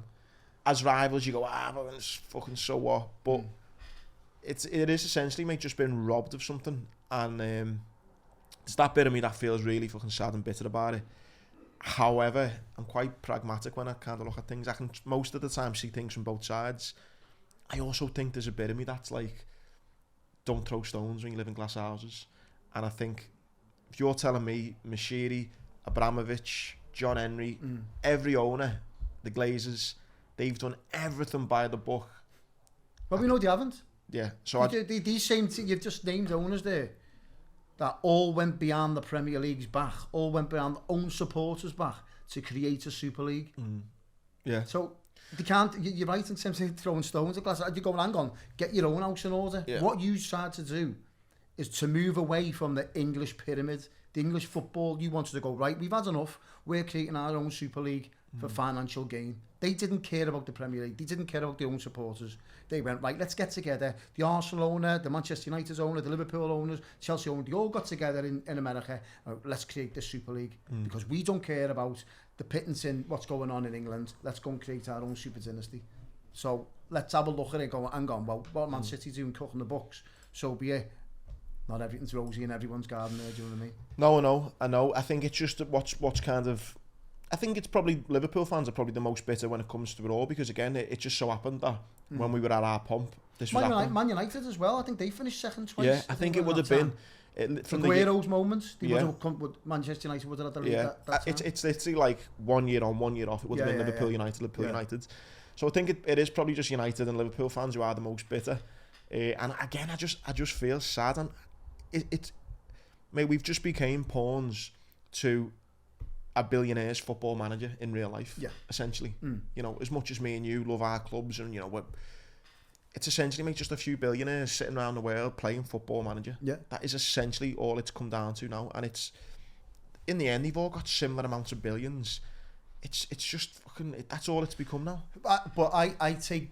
as rivals, you go, but it's fucking so what? But it is essentially, mate, just been robbed of something. And it's that bit of me that feels really fucking sad and bitter about it. However, I'm quite pragmatic when I kind of look at things. I can most of the time see things from both sides. I also think there's a bit of me that's like, don't throw stones when you live in glass houses. And I think if you're telling me Mashiri, Abramovich, John Henry, every owner, the Glazers, they've done everything by the book. Well, we know they haven't. Yeah. So these same you've just named owners there that all went beyond the Premier League's back, all went beyond their own supporters' back to create a Super League. Yeah. So they can't. You're right in terms of throwing stones at glass. You go, hang on, get your own house in order. Yeah. What you tried to do is to move away from the English pyramid the English football, you wanted to go, right, we've had enough, we're creating our own Super League for financial gain. They didn't care about the Premier League, they didn't care about their own supporters. They went, right, let's get together. The Arsenal owner, the Manchester United owner, the Liverpool owners, Chelsea owner, they all got together in America. Let's create this Super League because we don't care about the pittance in what's going on in England. Let's go and create our own Super Dynasty. So let's have a look at it and go, hang on, well, what Man City doing cooking the books? So be it. Not everything's rosy in everyone's garden there, do you know what I mean? No, I know. I think it's just what's kind of... I think it's probably Liverpool fans are probably the most bitter when it comes to it all because again it just so happened that when we were at our pump this was happening. Man United as well. I think they finished second twice. Yeah, I think it would have been from Aguero's moments. They would have come, Manchester United would have had the lead that time. It's literally like 1 year on, 1 year off. It would have been Liverpool United. So I think it is probably just United and Liverpool fans who are the most bitter. And again, I just feel sad and mate, we've just became pawns to a billionaire's football manager in real life, essentially. You know, as much as me and you love our clubs and, you know, it's essentially, mate, just a few billionaires sitting around the world playing football manager. Yeah. That is essentially all it's come down to now. And it's, in the end, they've all got similar amounts of billions. It's just fucking, that's all it's become now. But I take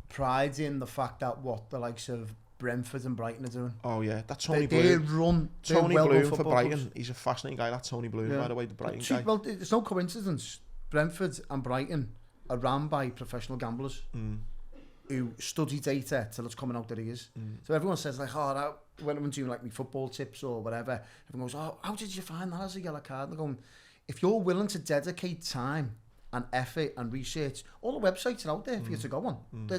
pride in the fact that what the likes of Brentford and Brighton are doing. Oh yeah, that's Tony Bloom. Tony Bloom for Brighton. Clubs. He's a fascinating guy. That Tony Bloom, by the way, the Brighton guy. Well, it's no coincidence. Brentford and Brighton are ran by professional gamblers who study data till it's coming out their ears. So everyone says like, oh, when I'm doing like my football tips or whatever, everyone goes, oh, how did you find that as a yellow card? And they're going, if you're willing to dedicate time and effort and research, all the websites are out there for you to go on.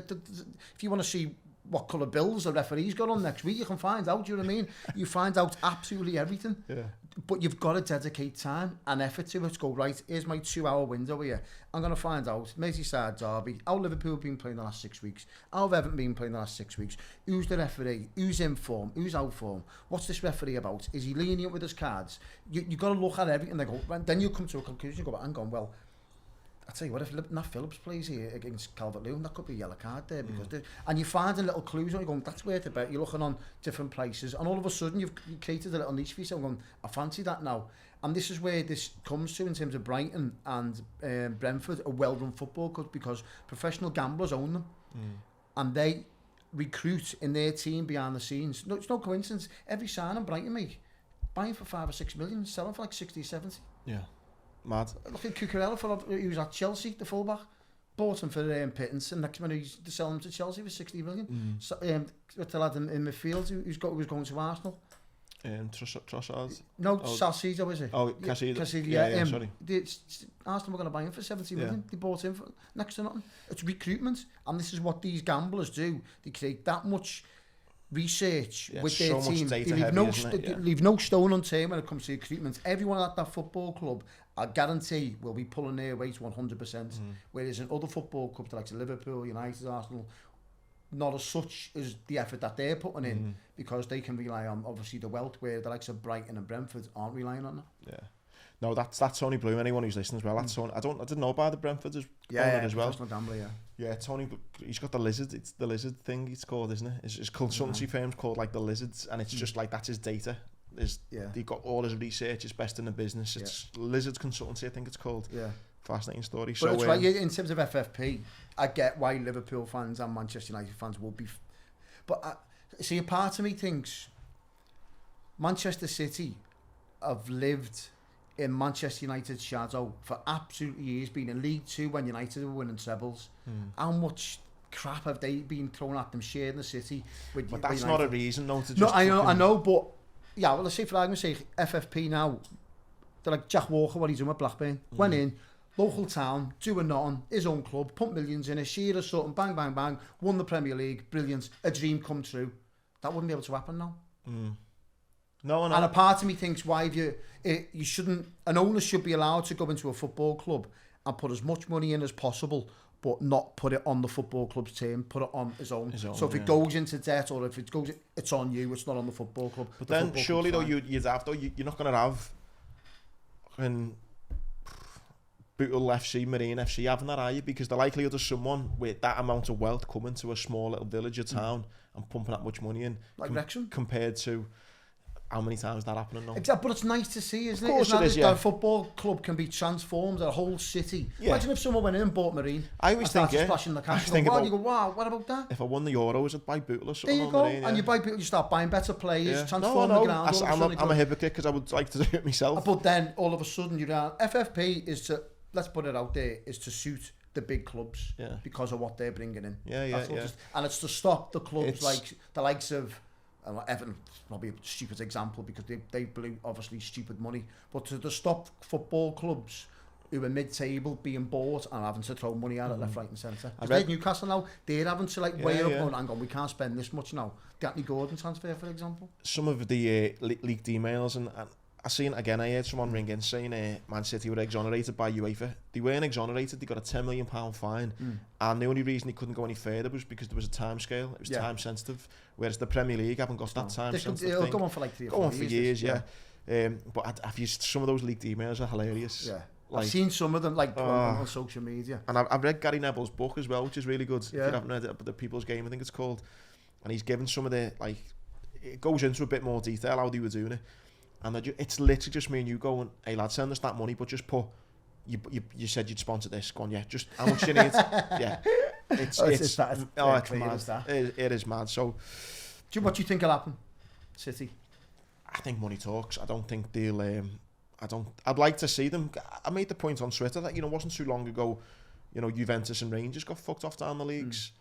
If you want to see what colour bills the referee's got on next week, you can find out, do you know what I mean? You find out absolutely everything. Yeah. But you've got to dedicate time and effort to it. Go, right, here's my 2 hour window here. I'm going to find out Merseyside derby, how Liverpool have been playing the last 6 weeks, how have Everton been playing the last 6 weeks, who's the referee, who's in form, who's out form, what's this referee about, is he lenient with his cards? You've got to look at everything. They go, then you come to a conclusion, you go, hang on, well, I tell you what, if Nat Phillips plays here against Calvert-Lewin, that could be a yellow card there because and you find a little clues and you're going, that's worth a bet. You're looking on different places and all of a sudden you've created a little niche for yourself going, I fancy that now. And this is where this comes to in terms of Brighton and Brentford, a well-run football club because professional gamblers own them and they recruit in their team behind the scenes. No, it's no coincidence. Every signing Brighton make, buying for 5 or 6 million, selling for like 60 or 70. Yeah. Mad. Look at Cucurella, he was at Chelsea, the fullback. Bought him for pittance, and next minute he's selling him to Chelsea for 60 million. So, what's the lad in midfield who was going to Arsenal? Trossard? No, Salcido, was it? Oh, Casido. Yeah, sorry. Arsenal were going to buy him for 70 million. They bought him for next to nothing. It's recruitment, and this is what these gamblers do. They create that much research with their team. They leave no stone unturned when it comes to recruitment. Everyone at that football club, I guarantee, will be pulling their weight 100%. Whereas in other football clubs like Liverpool, United, Arsenal, not as such as the effort that they're putting in because they can rely on obviously the wealth where the likes of Brighton and Brentford aren't relying on that. Yeah. No, that's Tony Bloom. Anyone who's listening as well, that's Tony. I didn't know about the Brentford as well. Gambler, yeah, Tony. He's got the Lizard. It's the Lizard thing. It's called, isn't it? His consultancy firm's called like the Lizards, and it's just like that's his data. He got all his research. It's best in the business. It's Lizards Consultancy, I think it's called. Yeah, fascinating story. But it's right. In terms of FFP, I get why Liverpool fans and Manchester United fans will be, but see, a part of me thinks Manchester City have lived in Manchester United's shadow for absolutely years, being in League Two when United were winning trebles. How much crap have they been thrown at them sharing the city with? But that's not a reason, though. To just no, I know, but yeah, well, let's say for argument's sake, FFP now, they're like Jack Walker, what he's doing with Blackburn, went in, local town, doing nothing, his own club, pumped millions in it, Shearer, Sutton, bang, bang, bang, won the Premier League, brilliant, a dream come true. That wouldn't be able to happen now. No. And a part of me thinks, why have you shouldn't, an owner should be allowed to go into a football club and put as much money in as possible, but not put it on the football club's team, put it on his own. So if it goes into debt or if it goes, it's on you, it's not on the football club. But then surely though, you'd have, though, you're not going to have Bootle FC, Marine FC having that, are you? Because the likelihood of someone with that amount of wealth coming to a small little village or town and pumping that much money in, like Wrexham, compared to how many times that happening now. Exactly, but it's nice to see, isn't it? Of course Isn't it is, that yeah. a football club can be transformed, a whole city. Yeah. Imagine if someone went in and bought Marine. I always think, yeah. Splashing the cash. think You go, wow, what about that? If I won the Euros, I'd buy Bootle or something. There you go, Marine, and you buy people, you start buying better players, transform the ground. I'm a hypocrite because I would like to do it myself. But then all of a sudden you're down. FFP is to, let's put it out there, is to suit the big clubs because of what they're bringing in. And it's to stop the clubs like the likes of Everton, probably a stupid example because they blew obviously stupid money, but to stop football clubs who are mid-table being bought and having to throw money at it left, right and centre. Because Newcastle now, they're having to weigh up and hang on, we can't spend this much now. The Anthony Gordon transfer, for example. Some of the leaked emails and I seen again. I heard someone ring in saying Man City were exonerated by UEFA. They weren't exonerated. They got a £10 million fine, and the only reason they couldn't go any further was because there was a time scale. It was time sensitive, whereas the Premier League haven't got that time sensitive. It'll go on for like 3 or 4 years. Go on for years, but I've used some of those leaked emails are hilarious. Yeah, I've seen some of them on social media. And I've read Gary Neville's book as well, which is really good. If you haven't read it, but The People's Game, I think it's called, and he's given some of the it goes into a bit more detail how they were doing it. And it's literally just me and you going, hey lad, send us that money, but just put, you said you'd sponsor this, go on, just how much you need. It's mad. It is mad. So, what do you think will happen, City? I think money talks. I don't think they'll, I'd like to see them. I made the point on Twitter that, wasn't too long ago, Juventus and Rangers got fucked off down the leagues.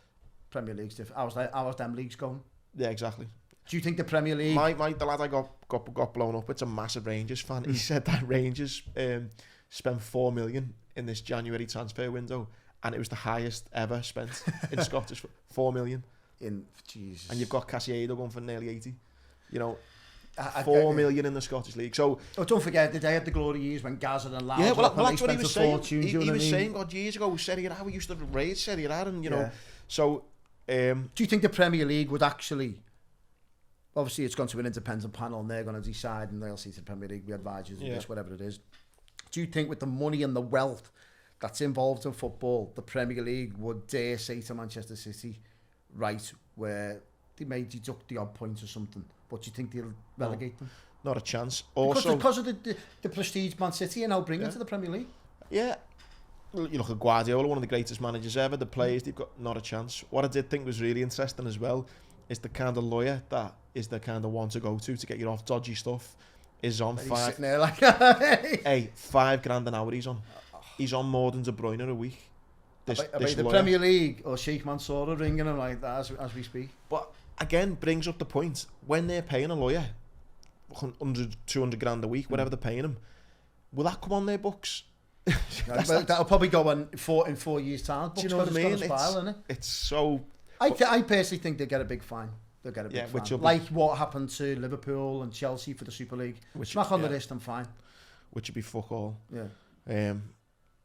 Premier League's different. How's them leagues going? Yeah, exactly. Do you think the Premier League... The lad I got blown up, it's a massive Rangers fan. He said that Rangers spent 4 million in this January transfer window, and it was the highest ever spent in Scottish. 4 million. Jesus. And you've got Casiado going for nearly 80. 4 million in the Scottish League. So don't forget the day of the glory years when Gaza and Loud that's what he was saying. He was saying, God, years ago, Serie A, we used to raise Serie A, and know. So, do you think the Premier League would actually? Obviously, it's gone to an independent panel and they're going to decide and they'll see to the Premier League, we advise you this, whatever it is. Do you think with the money and the wealth that's involved in football, the Premier League would dare say to Manchester City, right, where they may deduct the odd point or something, but do you think they'll relegate them? Not a chance. Also, because of the prestige Man City are now bringing to the Premier League? Yeah. You look at Guardiola, one of the greatest managers ever, the players, they've got not a chance. What I did think was really interesting as well is the kind of lawyer that is the kind of one to go to get you off dodgy stuff is on He's sitting there hey, $5,000 an hour he's on more than De Bruyne a week. This the Premier League or Sheikh Mansour ringing him like that as we speak. But again, brings up the point, when they're paying a lawyer 100, 200 grand a week, whatever they're paying him, will that come on their books? That'll probably go in 4 years' time. Do you know what I mean? It's so... I personally think they'll get a big fine. They'll get a big fine. Like what happened to Liverpool and Chelsea for the Super League. Smack on the wrist and fine. Which would be fuck all. Yeah.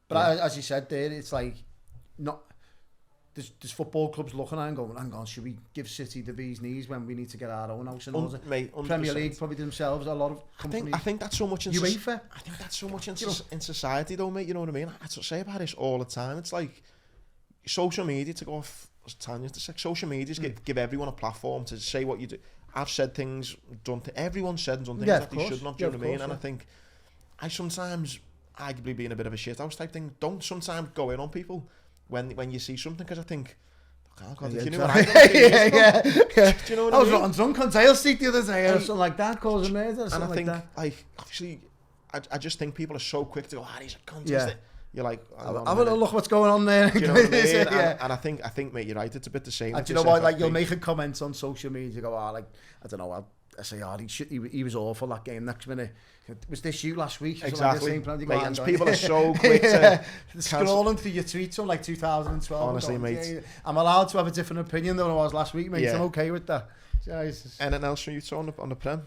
But as you said there, it's like, not... There's football clubs looking at and going, hang on, should we give City the bee's knees when we need to get our own house in order? Premier League probably themselves, a lot of companies. I think that's so much in UEFA. I think that's so much in society though, mate, you know what I mean? I say about this all the time. It's like social media, to go off Tanya, social media give everyone a platform to say what you do. I've said things, everyone's said and done things that they should not, do you know what I mean? And I think I sometimes, arguably being a bit of a shithouse type thing, don't sometimes go in on people when you see something, because I think, oh God, if you knew what I done, do you know what I mean? I was drunk on Dale Street the other day or something like that, causing murder or something like that. And I think, obviously, I just think people are so quick to go, he's a cunt, isn't it? You're like, have a look what's going on there. Do you know what I mean? And I think, mate, you're right. It's a bit the same. And do you know what? Like, you'll make a comment on social media. You go, I don't know. I say, he was awful that game. Next minute, was this you last week? Exactly. Like mate, and people are so quick to scrolling through your tweets from like 2012. Honestly, mate, I'm allowed to have a different opinion than I was last week, mate. Yeah. I'm okay with that. Jesus. Anything else from you on the Prem?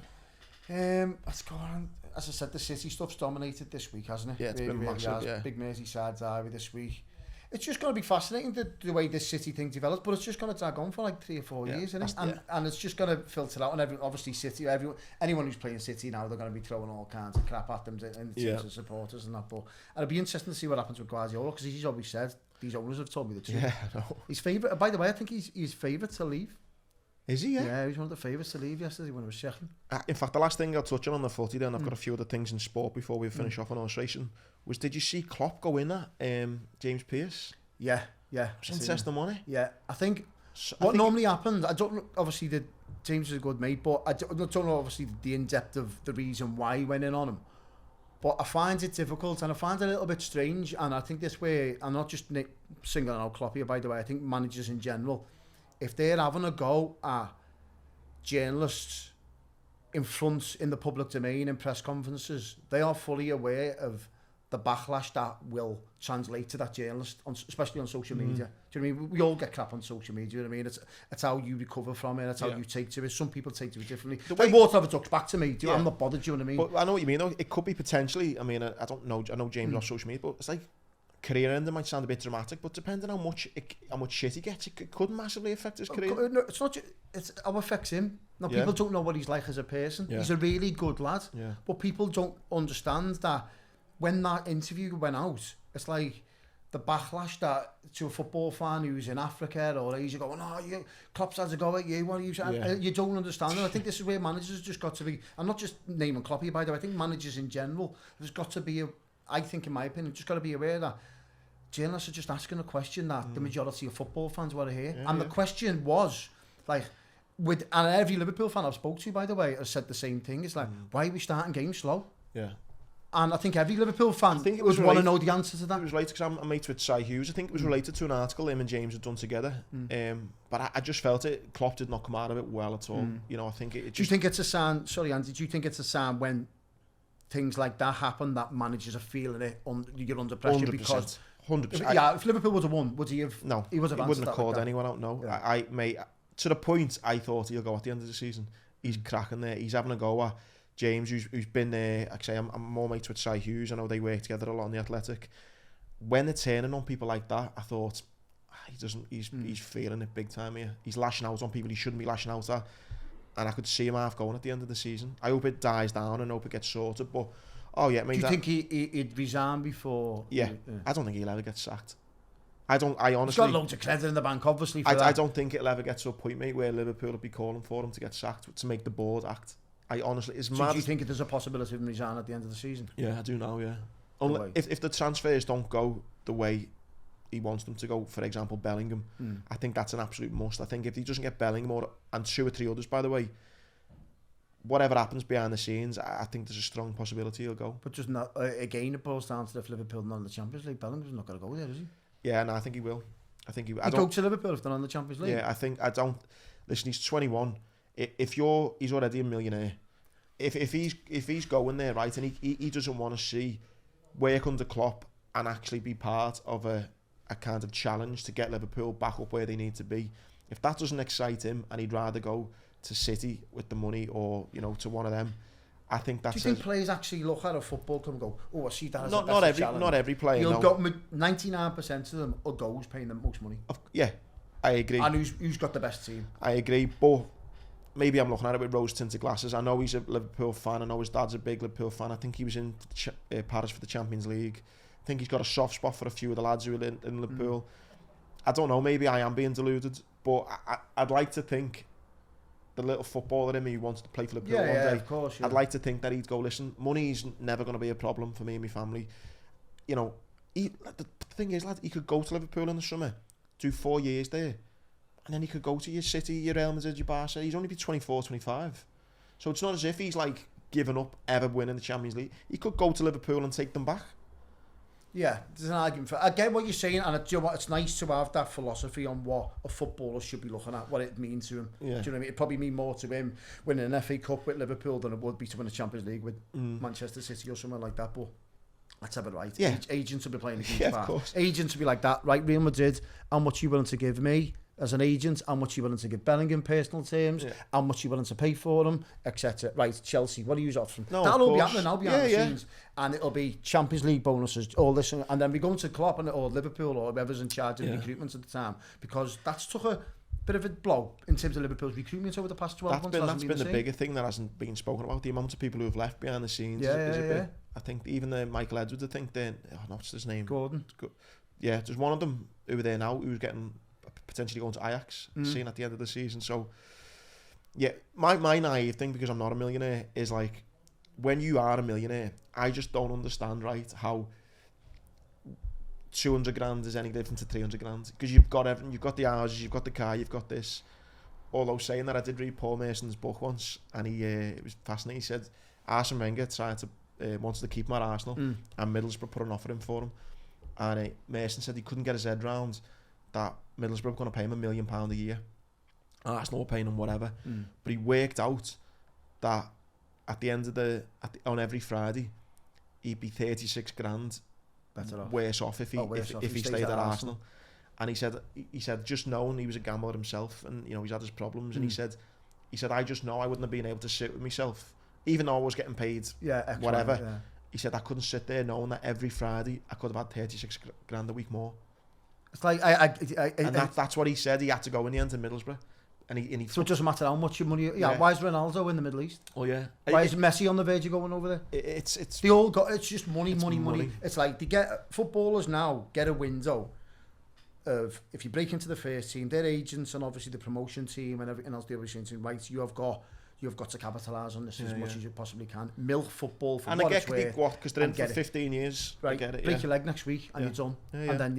Let's go on. As I said, the City stuff's dominated this week, hasn't it? Yeah, it's been massive, yeah. Big Merseyside derby this week. It's just going to be fascinating, the way this City thing develops, but it's just going to drag on for like 3 or 4 years, isn't it? And it's just going to filter out, and obviously City, anyone who's playing City now, they're going to be throwing all kinds of crap at them in terms of supporters and that. But it'll be interesting to see what happens with Guardiola, because he's always said, these owners have told me the truth. Yeah, I know. He's favourite, by the way, I think he's favourite to leave. Is he? Yeah, he was one of the favourites to leave yesterday when I was checking. In fact, the last thing I'll touch on the footy, then I've got a few other things in sport before we finish off on illustration, was did you see Klopp go in at James Pearce? Yeah. It's interesting, wasn't it? Yeah, I think I think normally happens, I don't know, obviously James is a good mate, but I don't know obviously the in-depth of the reason why he went in on him. But I find it difficult and I find it a little bit strange, and I think this way, I'm not just singling out Klopp here, by the way, I think managers in general, if they're having a go at journalists in the public domain in press conferences, they are fully aware of the backlash that will translate to that journalist, especially on social media. Do you know what I mean? We all get crap on social media, you know what I mean? It's how you recover from it, it's how you take to it. Some people take to it differently. The way water never ducks back to me, I'm not bothered, do you know what I mean? But I know what you mean, though. It could be potentially, I mean, I don't know, I know James off social media, but it's like, career ender might sound a bit dramatic, but depending on how much shit he gets, it could massively affect his career. No, it's not just, it's how it affects him. Now, people don't know what he's like as a person. He's a really good lad, but people don't understand that when that interview went out, it's like the backlash that to a football fan who's in Africa or Asia going, Klopp's had a go at you, what are you saying? You don't understand. And I think this is where managers just got to be, I'm not just naming Klopp here, by the way, I think managers in general, there's got to be, I think in my opinion, just got to be aware that journalists are just asking a question that the majority of football fans want to hear. The question was, like, and every Liverpool fan I've spoke to, by the way, has said the same thing. It's like, why are we starting games slow? Yeah. And I think every Liverpool fan would want to know the answer to that. It was related, because I'm mates with Si Hughes. I think it was related to an article him and James had done together. But I just felt it. Klopp did not come out of it well at all. You know, I think it just... Do you think it's a sign... Sorry, Andy. Do you think it's a sign when things like that happen that managers are feeling it, you're under pressure? 100%. Because... 100%. If Liverpool would have won, would he have... No. He wouldn't have called anyone out, no. Yeah. Mate, to the point, I thought he'll go at the end of the season. He's cracking there. He's having a go at James, who's been there. Like I say, I'm more mates with Si Hughes. I know they work together a lot on The Athletic. When they're turning on people like that, I thought, he's feeling it big time here. He's lashing out on people he shouldn't be lashing out at. And I could see him half going at the end of the season. I hope it dies down and hope it gets sorted. But, I mean... Do you think he'd resign before... Yeah. I don't think he'll ever get sacked. I honestly... He's got loads of credit in the bank, obviously, for that. I don't think it'll ever get to a point, mate, where Liverpool will be calling for him to get sacked, to make the board act. I honestly... It's mad. Do you think there's a possibility of him resigning at the end of the season? Yeah, I do now, yeah. Only if the transfers don't go the way he wants them to go, for example, Bellingham, I think that's an absolute must. I think if he doesn't get Bellingham, and 2 or 3 others, by the way, whatever happens behind the scenes, I think there's a strong possibility he'll go. But just not, again, it boils down to if Liverpool not in the Champions League, Bellingham's not going to go there, is he? Yeah, no, I think he will. He'd go to Liverpool if they're on the Champions League. Yeah, listen, he's 21. He's already a millionaire. If he's going there, right, and he doesn't want to see work under Klopp and actually be part of a kind of challenge to get Liverpool back up where they need to be, if that doesn't excite him and he'd rather go to City with the money or, to one of them, I think that's... Do you think players actually look at a football club and go, I see that as not every player, You'll go 99% of them are those paying them most money. Yeah, I agree. And who's got the best team? I agree, but maybe I'm looking at it with rose-tinted glasses. I know he's a Liverpool fan. I know his dad's a big Liverpool fan. I think he was in Paris for the Champions League. I think he's got a soft spot for a few of the lads who are in Liverpool. I don't know, maybe I am being deluded, but I'd like to think the little footballer in me who wants to play for Liverpool one day, of course, I'd like to think that he'd go, listen, money's never going to be a problem for me and my family. The thing is, lad, he could go to Liverpool in the summer, do 4 years there, and then he could go to your City, your Real Madrid, your Barca. He's only be 24, 25. So it's not as if he's like given up ever winning the Champions League. He could go to Liverpool and take them back. Yeah, there's an argument for. I get what you're saying, and do you know what? It's nice to have that philosophy on what a footballer should be looking at, what it means to him. Yeah. Do you know what I mean? It'd probably mean more to him winning an FA Cup with Liverpool than it would be to win a Champions League with Manchester City or somewhere like that. But that's ever right. Yeah. Agents will be playing a huge part. Of course. Agents will be like that, right? Real Madrid, how much are you willing to give me as an agent? How much are you willing to give Bellingham personal terms? Yeah. How much are you willing to pay for them, etc. Right, Chelsea, what are you offering? No, that'll all be happening now behind the scenes, and it'll be Champions League bonuses, all this, and then we go to Klopp or Liverpool or whoever's in charge of recruitment at the time, because that's took a bit of a blow in terms of Liverpool's recruitment over the past 12 months. That's been the bigger thing that hasn't been spoken about, the amount of people who have left behind the scenes is a bit. I think even Michael Edwards, I think what's his name? Gordon. Yeah, there's one of them over there now who was getting potentially going to Ajax, seeing at the end of the season. So Yeah, my naive thing, because I'm not a millionaire, is like, when you are a millionaire, I just don't understand, right, how 200 grand is any different to 300 grand. Because you've got everything, you've got the houses, you've got the car, you've got this. Although saying that, I did read Paul Merson's book once, and it was fascinating. He said Arsene Wenger wanted to keep him at Arsenal, and Middlesbrough put an offer in for him. And Merson said he couldn't get his head round that Middlesbrough were going to pay him £1 million a year. Arsenal were paying him whatever. But he worked out that at the end of on every Friday, he'd be 36 grand better off. Worse off if he stayed at Arsenal. And he said just knowing he was a gambler himself, and he's had his problems, and he said I just know I wouldn't have been able to sit with myself, even though I was getting paid whatever. Yeah. He said I couldn't sit there knowing that every Friday I could have had 36 grand a week more. It's like that's what he said. He had to go in the end to Middlesbrough, and he. So it doesn't matter how much your money. Yeah. Why is Ronaldo in the Middle East? Oh yeah. Why is Messi on the verge of going over there? It's they all got. It's just money. It's like footballers now get a window of, if you break into the first team, their agents and obviously the promotion team and everything else, the other team, right? You've got to capitalise on this as much as you possibly can. Milk football for what it's worth. Because they're in for 15 years. Right. Get it, break your leg next week and you're done. Yeah. And then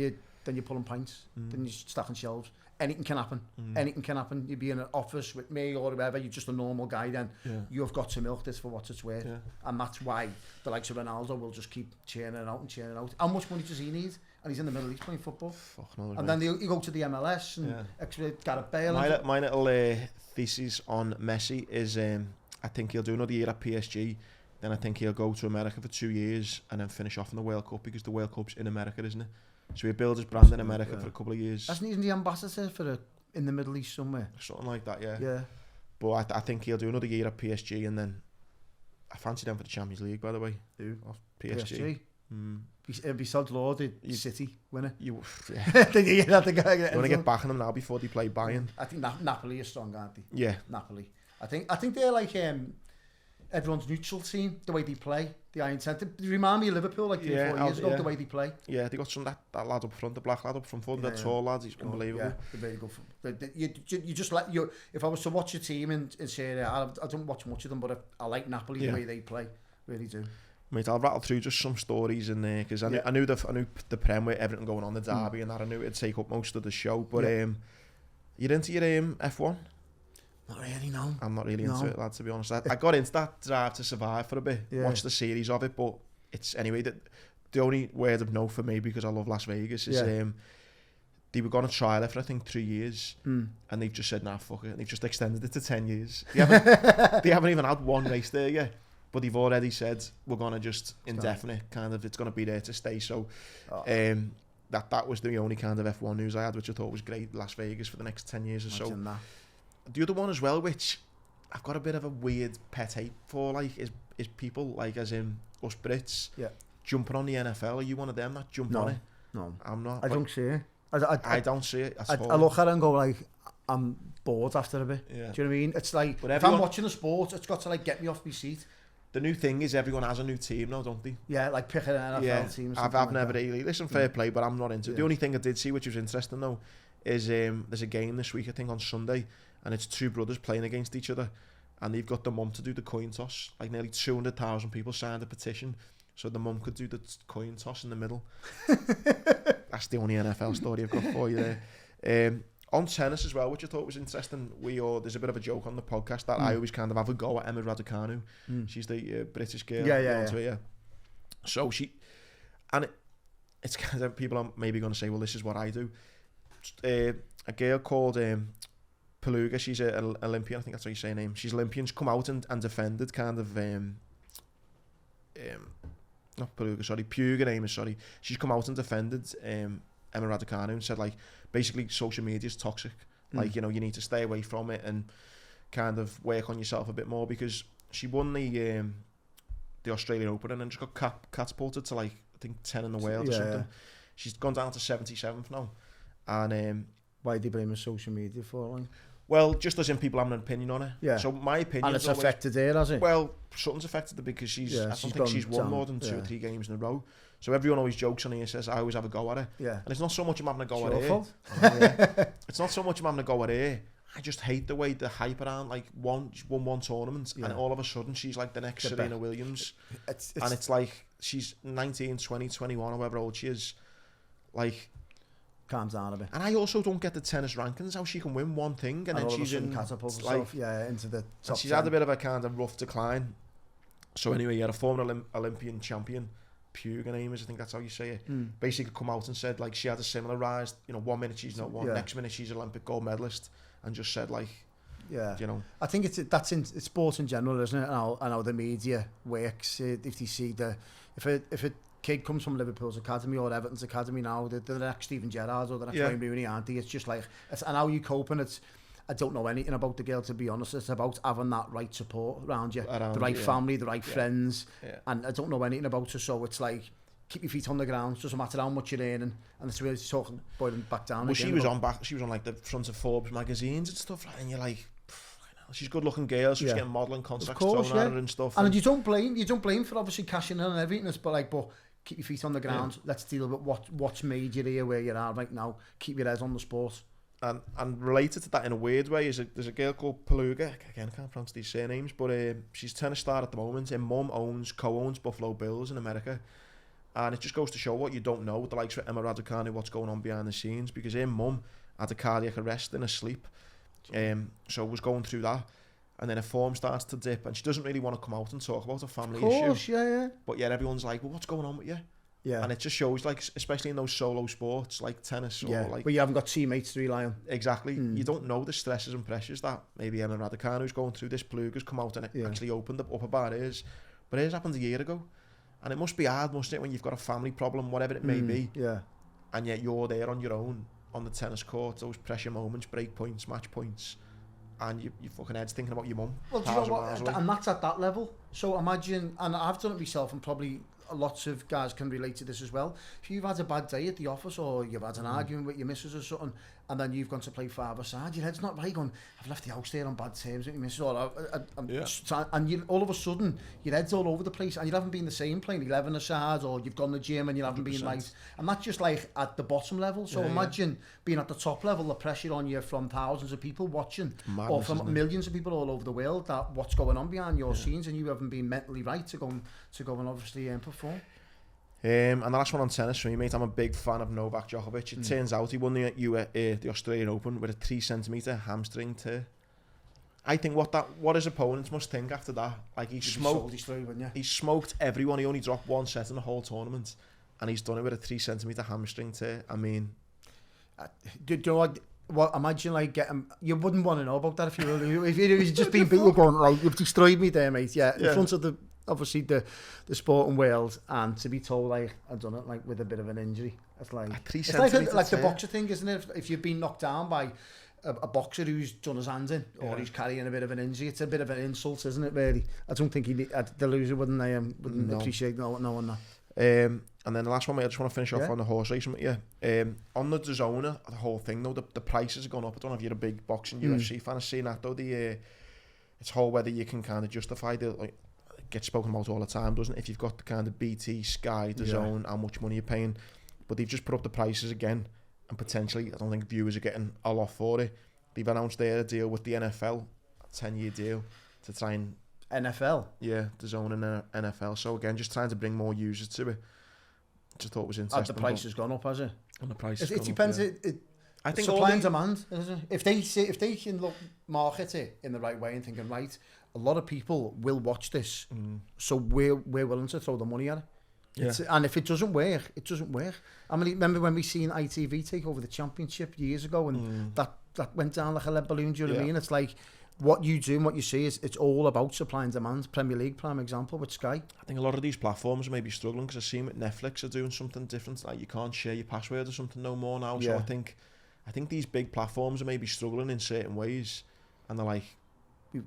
you're pulling pints. Then you're stacking shelves. Anything can happen. Anything can happen. You'd be in an office with me or whoever. You're just a normal guy. Then you've got to milk this for what it's worth. And that's why the likes of Ronaldo will just keep churning out. How much money does he need? And he's in the Middle East playing football. And then you go to the MLS and Gareth Bale. My little thesis on Messi is I think he'll do another year at PSG. Then I think he'll go to America for 2 years and then finish off in the World Cup, because the World Cup's in America, isn't it? So he builds his brand in America for a couple of years. Hasn't he been the ambassador in the Middle East somewhere? Something like that, yeah. Yeah. But I think he'll do another year at PSG, and then I fancy them for the Champions League, by the way. Who? PSG. It'd be sod lauded City winner. You want to get back on them now before they play Bayern. I think Napoli are strong, aren't they? Yeah. Napoli. I think they're like everyone's neutral team, the way they play. The Iron Centre. They remind me of Liverpool like 3 or 4 years ago, the way they play. Yeah, they got that lad up front, the black lad up front, that tall lad, he's unbelievable. Yeah, they're very good. You just like if I was to watch a team and say I don't watch much of them, but I like Napoli the way they play, really do. Mate, I'll rattle through just some stories in there, because I knew the Prem with everything going on, the derby and that. I knew it'd take up most of the show. But you're into your F1? Not really, no. I'm not really into it, lad, to be honest. I got into that Drive to Survive for a bit, watched the series of it, but it's anyway. The only word of note for me, because I love Las Vegas, is they were going to trial it for I think 3 years, and they've just said nah, fuck it, and they've just extended it to 10 years. They haven't even had one race there yet. But they've already said we're gonna just indefinite kind of. It's gonna be there to stay. So, that was the only kind of F1 news I had, which I thought was great. Las Vegas for the next 10 years or so. That. The other one as well, which I've got a bit of a weird pet hate for, like, is people like as in us Brits jumping on the NFL. Are you one of them that jump on it? No, I'm not. I don't see it. I don't see it at all. I look at it and go like, I'm bored after a bit. Yeah. Do you know what I mean? It's like if I'm watching a sport, it's got to like get me off my seat. The new thing is everyone has a new team now, don't they? Yeah, like picking an NFL team. I've never really. Listen, fair play, but I'm not into it. The only thing I did see, which was interesting though, is there's a game this week, I think on Sunday, and it's two brothers playing against each other, and they've got the mum to do the coin toss. Like nearly 200,000 people signed a petition so the mum could do the coin toss in the middle. That's the only NFL story I've got for you there. On tennis as well, which I thought was interesting, there's a bit of a joke on the podcast that I always kind of have a go at Emma Raducanu. She's the British girl. Yeah. So it's kind of, people are maybe going to say, well, this is what I do. A girl called Peluga, she's an Olympian, I think that's how you say her name. She's Olympian. She's come out and defended kind of, not Peluga, sorry, Puga name is, sorry. She's come out and defended Emma Raducanu and said, like, basically social media is toxic. Like, you need to stay away from it and kind of work on yourself a bit more, because she won the Australian Open and then just got catapulted to like I think 10 in the world or something. She's gone down to 77th now. And why do you blame social media for it? Well, just as in people having an opinion on it. Yeah. So my opinion. And it's affected her, has it? Well, something's affected her because I don't think she's won more than 2 or 3 games in a row. So everyone always jokes on here, says I always have a go at her. Yeah. And it's not so much I'm having a go at her. It's not so much I'm having a go at her. I just hate the way the hype around, like, she's won one tournament, and all of a sudden she's like the next Serena Williams. And it's like, she's 19, 20, 21, however old she is. Like, calms down a bit. And I also don't get the tennis rankings, how she can win one thing, and then she's in, catapult like, into the top. She's had a bit of a kind of rough decline. So anyway, you had a former Olympian champion, Pugh, her name is, I think that's how you say it, basically come out and said, like, she had a similar rise. You know, 1 minute she's not one, next minute she's Olympic gold medalist, and just said, like, you know. I think that's in sports in general, isn't it? And how the media works. If they see if a kid comes from Liverpool's academy or Everton's academy now, they're the next Steven Gerrard or the next Wayne Rooney, aren't they? It's just like, and how you cope, and I don't know anything about the girl, to be honest. It's about having that right support around you, the right family, the right friends, and I don't know anything about her, so it's like, keep your feet on the ground. Doesn't matter how much you're earning, and it's really talking boiling back down. Well, she was on like the front of Forbes magazines and stuff, and you're like, she's a good looking girl, so she's getting modelling contracts thrown at her and stuff. And you don't blame for obviously cashing in and everything. It's but keep your feet on the ground. Yeah. Let's deal with what's made you here where you are right now. Keep your head on the sport. And related to that in a weird way is there's a girl called Peluga. Again, I can't pronounce these surnames, but she's tennis star at the moment. Her mum co-owns Buffalo Bills in America. And it just goes to show what you don't know, the likes of Emma Raducanu, what's going on behind the scenes, because her mum had a cardiac arrest in her sleep. So was going through that. And then her form starts to dip, and she doesn't really want to come out and talk about a family issue. Yeah. But yet everyone's like, well, what's going on with you? Yeah. And it just shows, like, especially in those solo sports like tennis, or like, but you haven't got teammates to rely on. Exactly. You don't know the stresses and pressures that maybe Emma Raducanu's going through. This Peluga's come out and actually opened up about hers. But hers happened a year ago, and it must be hard, mustn't it, when you've got a family problem, whatever it may be. Yeah. And yet you're there on your own on the tennis court, those pressure moments, break points, match points, and your fucking head's thinking about your mum. Well, do you know what? And that's at that level. So imagine, and I've done it myself, and probably lots of guys can relate to this as well. If you've had a bad day at the office, or you've had an argument with your missus or something, and then you've gone to play five-a-side, your head's not right going, I've left the house there on bad terms with your missus, or and you, all of a sudden your head's all over the place, and you haven't been the same playing 11-a-side, or you've gone to the gym and you haven't 100%. Been right, and that's just like at the bottom level. So imagine being at the top level, the pressure on you from thousands of people watching, madness, or from millions of people all over the world, that what's going on behind your scenes, and you haven't been mentally right to go and obviously perform. And the last one on tennis for me, mate, I'm a big fan of Novak Djokovic. It turns out he won the Australian Open with a 3-centimetre hamstring tear. I think what his opponents must think after that, like he smoked everyone. He only dropped one set in the whole tournament, and he's done it with a 3-centimetre hamstring tear. I mean, do you know what? Imagine like getting. You wouldn't want to know about that if you was just being beaten, going like, you've destroyed me there, mate. Yeah, in front of the. Obviously the sporting world, and to be told like I've done it like with a bit of an injury, it's like like the boxer thing, isn't it? If you've been knocked down by a boxer who's done his hands in, or he's carrying a bit of an injury, it's a bit of an insult, isn't it? Really, I don't think the loser wouldn't appreciate knowing that. And then the last one, mate, I just want to finish off on the horse racing with you. On the DAZN, the whole thing though, the prices have gone up. I don't know if you're a big boxing UFC fan. I've seen that though. It's whole whether you can kind of justify gets spoken about all the time, doesn't it? If you've got the kind of BT, Sky, DAZN, how much money you're paying. But they've just put up the prices again, and potentially, I don't think viewers are getting a lot for it. They've announced their deal with the NFL, a 10-year deal, to try and... NFL? Yeah, DAZN and NFL. So again, just trying to bring more users to it. Just thought it was interesting. And the price has gone up, has it? And the price has gone depends, up, I think supply and demand, isn't it? If they can market it in the right way and thinking, right, a lot of people will watch this, so we're willing to throw the money at it. Yeah. And if it doesn't work, it doesn't work. I mean, remember when we seen ITV take over the championship years ago, and that went down like a lead balloon, do you know what I mean? It's like, what you do and what you see is it's all about supply and demand. Premier League, prime example, with Sky. I think a lot of these platforms may be struggling, because I've seen with Netflix are doing something different, like you can't share your password or something no more now. So I think these big platforms are maybe struggling in certain ways, and they're like,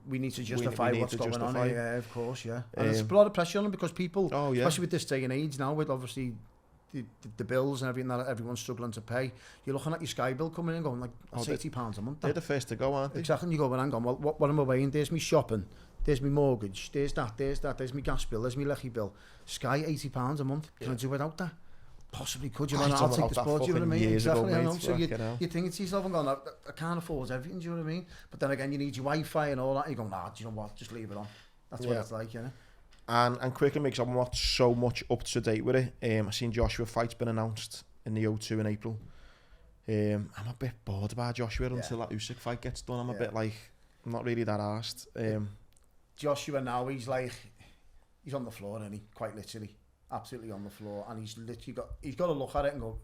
we need to justify what's going on here. Yeah, of course, yeah. And there's a lot of pressure on them, because people, especially with this day and age now, with obviously the bills and everything that everyone's struggling to pay, you're looking at your Sky bill coming in and going like, that's £80 a month. They're the first to go, aren't they? Exactly. And you go, well, hang on, well, what am I weighing? There's me shopping, there's me mortgage, there's me gas bill, there's me lecky bill. Sky, £80 a month. Can I do without that? possibly could you? I I'll don't take know the that sport, do you know what I fucking mean? years ago, Exactly, I know. mate, So fucking hell. you think to yourself, I'm going, I can't afford everything, do you know what I mean? But then again, you need your Wi-Fi and all that, and you go, nah, do you know what, just leave it on. That's what it's like, you know? And quickly, because I'm not so much up to date with it, I seen Joshua fight's been announced in the O2 in April. I'm a bit bored about Joshua until that Usyk fight gets done. I'm a bit like, I'm not really that arsed. Joshua now, he's on the floor, and he quite literally, absolutely on the floor, and he's got to look at it and go,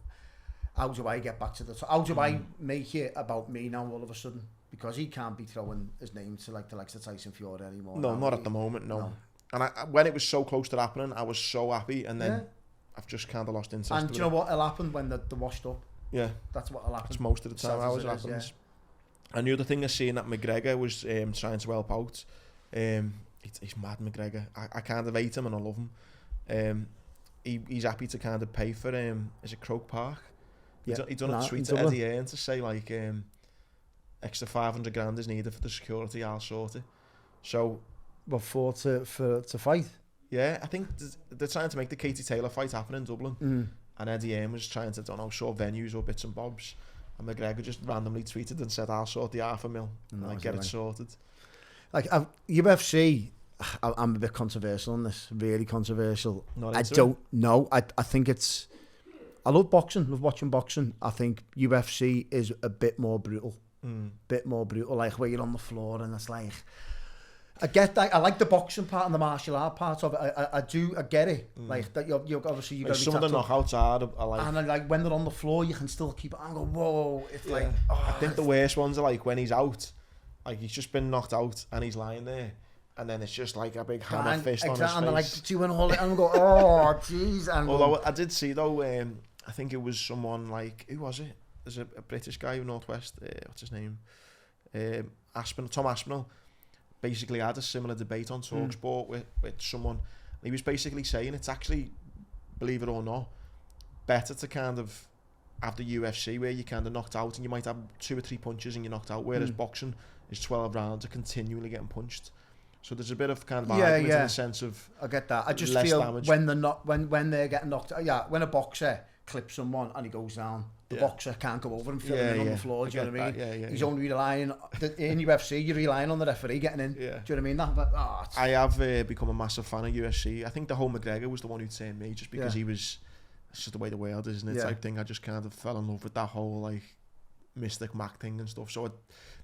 how do I get back to the top? How do I make it about me now all of a sudden? Because he can't be throwing his name to like the likes of Tyson Fury anymore. No, not at the moment, no. And when it was so close to happening, I was so happy, and then I've just kind of lost interest. And do you know what'll happen when they're washed up? Yeah. That's what'll happen. It's most of the time how it happens. Yeah. And the other thing I seen that McGregor was trying to help out. He's mad, McGregor. I kind of hate him and I love him. He's happy to kind of pay for is it Croke Park? He done a tweet to Eddie Hearn to say like extra 500 grand is needed for the security, I'll sort it. So what for to fight? Yeah, I think they're trying to make the Katie Taylor fight happen in Dublin. And Eddie Hearn was trying to, don't know, sort venues or bits and bobs. And McGregor just randomly tweeted and said, I'll sort the $500,000 and like, get it sorted. Like, UFC, I'm a bit controversial on this, really controversial. I don't know. I think it's... I love boxing, love watching boxing. I think UFC is a bit more brutal. Bit more brutal, like where you're on the floor and it's like... I get that. I like the boxing part and the martial art part of it. I get it. Like that, you're obviously you got to be some of the knockouts are like, and like when they're on the floor, you can still keep it. I go, whoa! It's like I think the worst ones are like when he's out, like he's just been knocked out and he's lying there, and then it's just like a big hammer fist on his face. And they're like doing all it, and I go, oh jeez. Although I did see though, I think it was someone like, who was it? There's a British guy in Northwest. What's his name? Tom Aspinall. Basically had a similar debate on TalkSport with someone. He was basically saying it's actually, believe it or not, better to kind of have the UFC where you kind of knocked out and you might have 2 or 3 punches and you're knocked out, whereas boxing is 12 rounds of continually getting punched. So there's a bit of kind of argument in the sense of, I get that. I just feel damage. When they're not when they're getting knocked out, when a boxer clips someone and he goes down, the boxer can't go over and fill him in on the floor. Do you know what I mean? He's only relying in UFC. You're relying on the referee getting in. Do you know what I mean? I have become a massive fan of UFC. I think the whole McGregor was the one who turned me, just because he was. It's just the way the world is, isn't it? Type thing. I just kind of fell in love with that whole like Mystic Mac thing and stuff. So I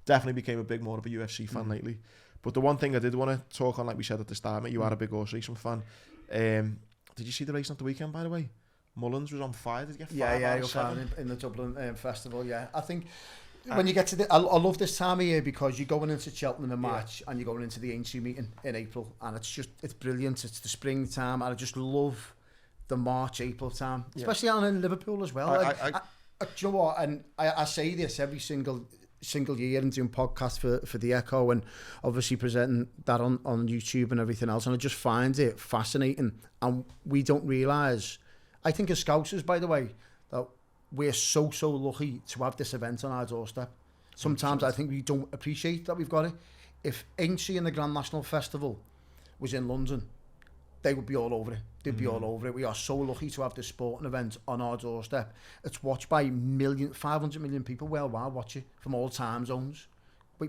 definitely became a big more of a UFC fan lately. But the one thing I did want to talk on, like we said at the start, mate, you are a big horse racing fan. Did you see the race at the weekend, by the way? Mullins was on fire. Did you get 5 out of 7? In the Dublin Festival, I think when you get to I love this time of year because you're going into Cheltenham in March and you're going into the Aintree meeting in April, and it's brilliant. It's the springtime, and I just love the March, April time, especially down in Liverpool as well. Do you know what? And I say this every single year and doing podcasts for the Echo and obviously presenting that on YouTube and everything else, and I just find it fascinating, and we don't realise, I think as Scousers, by the way, that we're so lucky to have this event on our doorstep. Sometimes 100%. I think we don't appreciate that we've got it. If Aintree and the Grand National Festival was in London, they would be all over it. They'd be all over it. We are so lucky to have this sporting event on our doorstep. It's watched by 500 million people worldwide watch it from all time zones.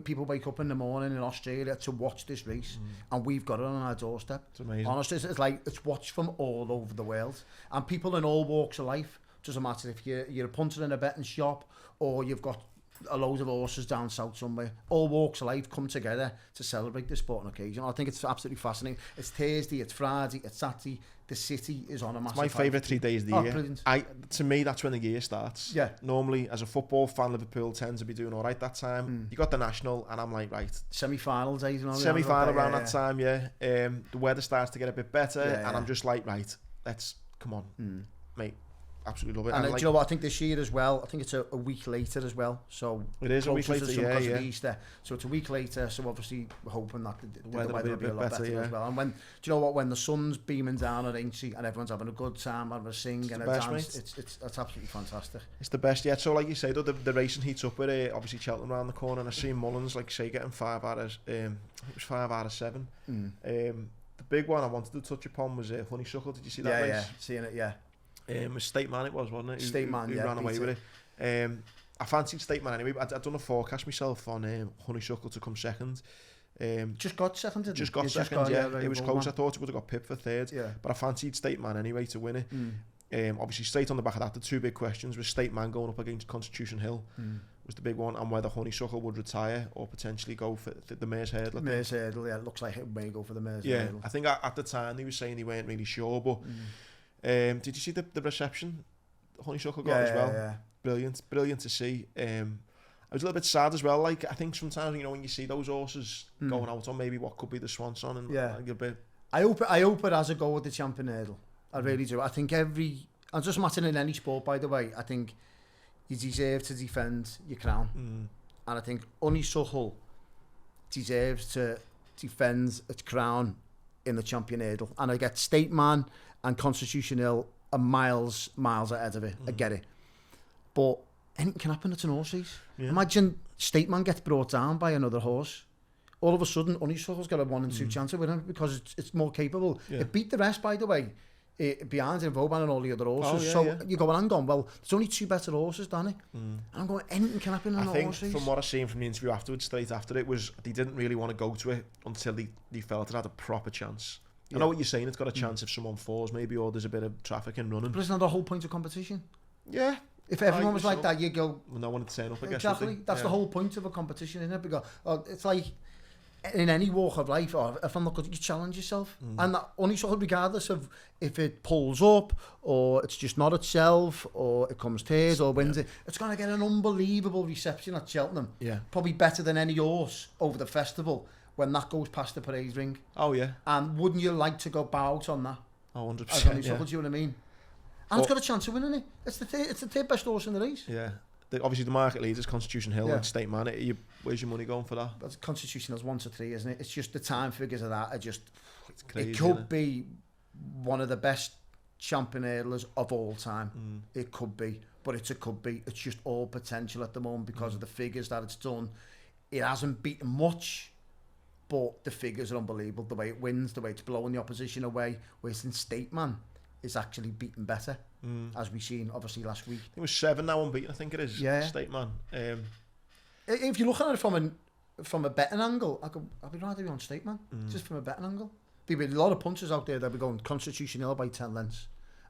People wake up in the morning in Australia to watch this race, and we've got it on our doorstep. It's amazing. Honestly, it's like it's watched from all over the world, and people in all walks of life. Doesn't matter if you're a punter in a betting shop or you've got a load of horses down south somewhere. All walks of life come together to celebrate this sporting occasion. I think it's absolutely fascinating. It's Thursday, it's Friday, it's Saturday. The city is on a massive. It's my favourite 3 days of the year. Brilliant. To me, that's when the year starts. Yeah. Normally, as a football fan, Liverpool tends to be doing all right that time. You got the national, and I'm like, right. Semi-final days. Semi-final around that time, The weather starts to get a bit better, and I'm just like, right, come on, mate. Absolutely love it. And do you know what? I think this year as well, I think it's a week later as well. So it is a week later, because of Easter. So it's a week later. So obviously we're hoping that the weather will be a lot better as well. And do you know what? When the sun's beaming down at Aintree and everyone's having a good time, having a sing and a dance, it's absolutely fantastic. It's the best. Yeah. So like you say, though, the racing heats up with obviously Cheltenham around the corner, and I see Mullins getting 5 out of I think it was 5 out of 7. The big one I wanted to touch upon was Honeysuckle. Did you see that race? Yeah, seeing it. Yeah. State Man it was, wasn't it? State Man, who yeah, ran away with it. I fancied State Man anyway, but I'd done a forecast myself on Honeysuckle to come second. Just got second, didn't Just got second, it was close. Man. I thought it would have got pipped for third, but I fancied State Man anyway to win it. Obviously, straight on the back of that, the two big questions were State Man going up against Constitution Hill was the big one, and whether Honeysuckle would retire or potentially go for the Mares Hurdle. Mares Hurdle, yeah, it looks like it may go for the Mares Yeah, Hurdle. I think at the time they were saying they weren't really sure, but did you see the reception Honeysuckle got as well? Yeah. Brilliant to see. I was a little bit sad as well. Like, I think sometimes, when you see those horses going out on maybe what could be the swan song, and like a bit. I hope it has a go with the Champion Hurdle. I really do. I think and just matter in any sport, by the way, I think you deserve to defend your crown. And I think Honeysuckle deserves to defend its crown in the Champion Hurdle. And I get State Man and Constitution Hill are miles ahead of it. I get it. But anything can happen. It's an horse race. Yeah. Imagine State Man gets brought down by another horse. All of a sudden, Honeysuckle's got a 1 in 2 chance of winning because it's more capable. Yeah. It beat the rest, by the way, behind in Vauban and all the other horses. You're going, hang on, well, there's only 2 better horses, Danny. And I'm going, anything can happen in a horse race. From what I've seen from the interview afterwards, straight after it, was they didn't really want to go to it until they felt it had a proper chance. I know what you're saying, it's got a chance if someone falls maybe, or there's a bit of traffic and running. But isn't that the whole point of competition? Yeah. If everyone was like that, you go... Well, no one would turn up, I guess. Exactly. That's the whole point of a competition, isn't it? Because it's like in any walk of life, or if I'm not good, you challenge yourself. And that Honeysuckle, regardless of if it pulls up, or it's just not itself, or it comes tears, or wins it, it's going to get an unbelievable reception at Cheltenham. Yeah. Probably better than any horse over the festival when that goes past the parade ring. Oh, yeah. And wouldn't you like to go bow out on that? Oh, 100%. As Honeysuckle, do you know what I mean? And it's got a chance of winning it. It's the third best horse in the race. Yeah. Obviously, the market leaders, Constitution Hill and State Man. Where's your money going for that? But Constitution Hill's 1 to 3, isn't it? It's just the time figures of that are just... It's crazy, it could be one of the best champion hurdlers of all time. It could be. But it's a could be. It's just all potential at the moment because of the figures that it's done. It hasn't beaten much, but the figures are unbelievable. The way it wins, the way it's blowing the opposition away. Whereas in State Man is actually beaten better, as we've seen obviously last week. It was 7 now unbeaten, I think it is. Yeah. State Man. If you're looking at it from a betting angle, I'd be rather be on State Man, just from a betting angle. There'd be a lot of punches out there that be going Constitution Hill by 10 lengths.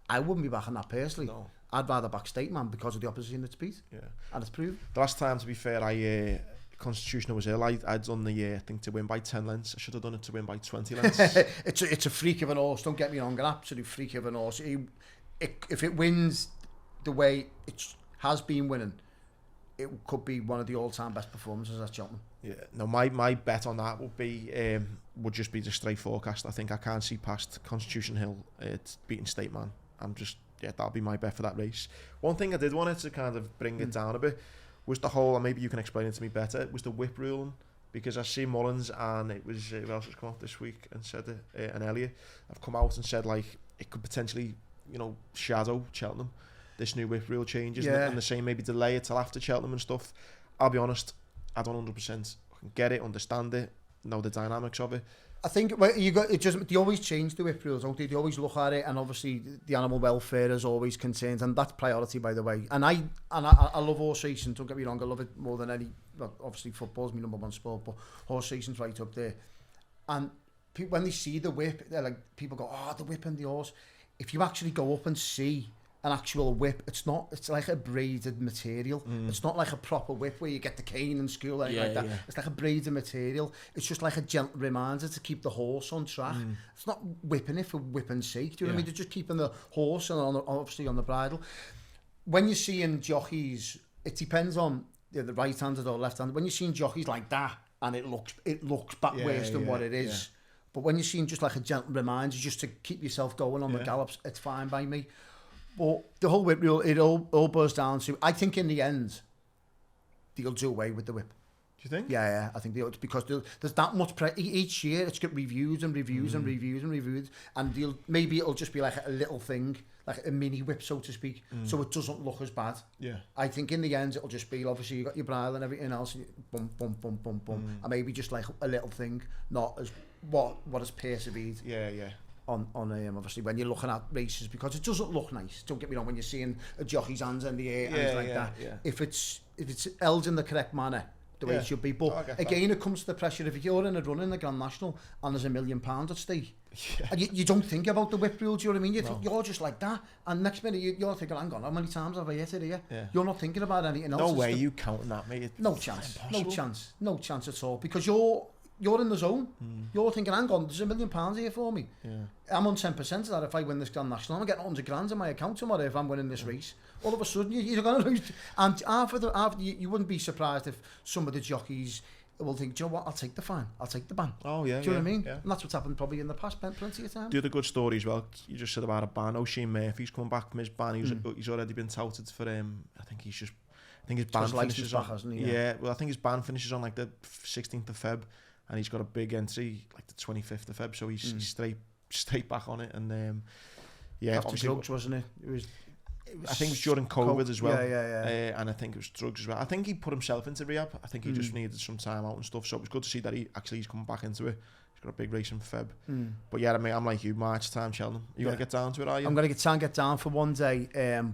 I wouldn't be backing that personally. No. I'd rather back State Man because of the opposition it's beat. Yeah. And it's proved. The last time, to be fair, Constitution was ill. I'd done the thing to win by 10 lengths. I should have done it to win by 20 lengths. It's a freak of an horse. Don't get me wrong, an absolute freak of an horse. If it wins the way it has been winning, it could be one of the all-time best performances at Cheltenham. Yeah. No, my bet on that would just be the straight forecast. I think I can't see past Constitution Hill. It's beating State Man. That'll be my bet for that race. One thing I did want to kind of bring it down a bit was the whole, and maybe you can explain it to me better, was the whip ruling. Because I see Mullins and it was, who else has come out this week and said it, and Elliot have come out and said like it could potentially, shadow Cheltenham, this new whip rule changes, and the same maybe delay it till after Cheltenham and stuff. I'll be honest, I don't 100% get it, understand it, know the dynamics of it. I think they always change the whip rules, don't they? They always look at it, and obviously the animal welfare is always concerned, and that's priority, by the way. And I love horse racing. Don't get me wrong, I love it more than any. Well, obviously football's my number 1 sport, but horse racing's right up there. And when they see the whip, they're like, people go, "Oh, the whip and the horse." If you actually go up and see an actual whip, it's like a braided material. It's not like a proper whip where you get the cane in school or anything like that. It's like a braided material. It's just like a gentle reminder to keep the horse on track. It's not whipping it for whipping's sake. Do you know what I mean? They're just keeping the horse and obviously on the bridle. When you're seeing jockeys, it depends on the right-handed or left-handed. When you're seeing jockeys like that, and it looks back worse than what it is. Yeah. But when you're seeing just like a gentle reminder, just to keep yourself going on the gallops, it's fine by me. But the whole whip rule, it all boils down to, I think in the end, they'll do away with the whip. Do you think? Yeah, I think they'll, because there's that much each year it's got reviews and reviews and reviews and reviews, and maybe it'll just be like a little thing, like a mini whip, so to speak, so it doesn't look as bad. Yeah. I think in the end it'll just be, obviously you got your bridle and everything else, and bum bum bum bum bum, and maybe just like a little thing, not as what has persevered. Yeah. obviously when you're looking at races, because it doesn't look nice. Don't get me wrong, when you're seeing a jockey's hands in the air and things like that. Yeah. If it's held in the correct manner, the way it should be. But again, it comes to the pressure. If you're in a run in the Grand National and there's £1 million at stake, and you don't think about the whip rules, you know what I mean? You think you're just like that, and next minute you're thinking, hang on, how many times have I hit it here? Yeah. You're not thinking about anything else. No way you counting that, mate. No chance at all, because you're in the zone. You're thinking, hang on, there's £1 million here for me. I'm on 10% of that. If I win this Grand National, I'm getting 100 grand in my account tomorrow if I'm winning this race. All of a sudden, you're going to lose. And after you wouldn't be surprised if some of the jockeys will think, do you know what, I'll take the fine, I'll take the ban. Oh, yeah. Do you know what I mean? Yeah. And that's what's happened probably in the past plenty of times. The other good story as well, you just said about a ban. O'Shane Murphy's coming back from his ban. He's already been touted for, I think his ban finishes on, hasn't he? Yeah, well, I think his ban finishes on like the 16th of Feb, and he's got a big entry like the 25th of Feb, so he's straight back on it. And after drugs, wasn't it? I think it was during COVID as well. Yeah. And I think it was drugs as well. I think he put himself into rehab. I think he just needed some time out and stuff. So it was good to see that he's coming back into it. He's got a big race in Feb. But yeah, I mean, I'm like you, March time, Cheltenham. You going to get down to it, are you? I'm going to try and get down for one day,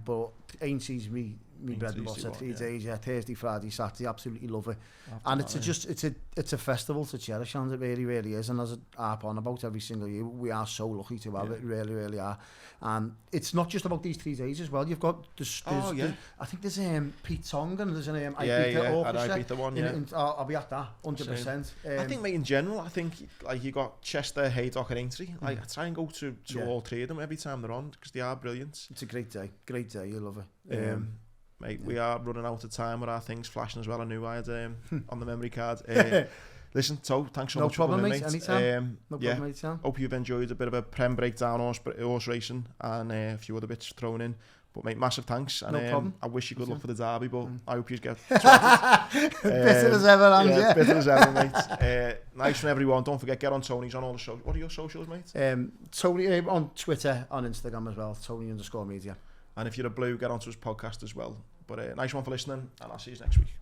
but ain't sees me bread and butter 3 days. Yeah, Thursday, Friday, Saturday. Absolutely love it. And it's a festival to cherish, and it really, really is. And as I harp on about every single year, we are so lucky to have it. Really, really are. And it's not just about these 3 days as well. You've got I think there's Pete Tong and there's an Ibiza orchestra. Ibiza one, I'll be at that 100%. I think, mate, in general, I think like you got Chester, Haydock, and Aintree. Like I try and go to all 3 of them every time they're on because they are brilliant. It's a great day. You love it. Mate, we are running out of time with our things flashing as well. I knew I had on the memory card. Listen, To, thanks so much for coming, mate. Anytime. No problem, mate. Hope you've enjoyed a bit of a Prem breakdown, horse racing, and a few other bits thrown in. But mate, massive thanks. And, no problem. I wish you good luck for the derby, but I hope you get bitter as ever, bitter as ever, mate. Nice one, everyone. Don't forget, get on Tony's on all the socials. What are your socials, mate? Tony on Twitter, on Instagram as well. Tony_media. And if you're a Blue, get onto his podcast as well. But nice one for listening, and I'll see you next week.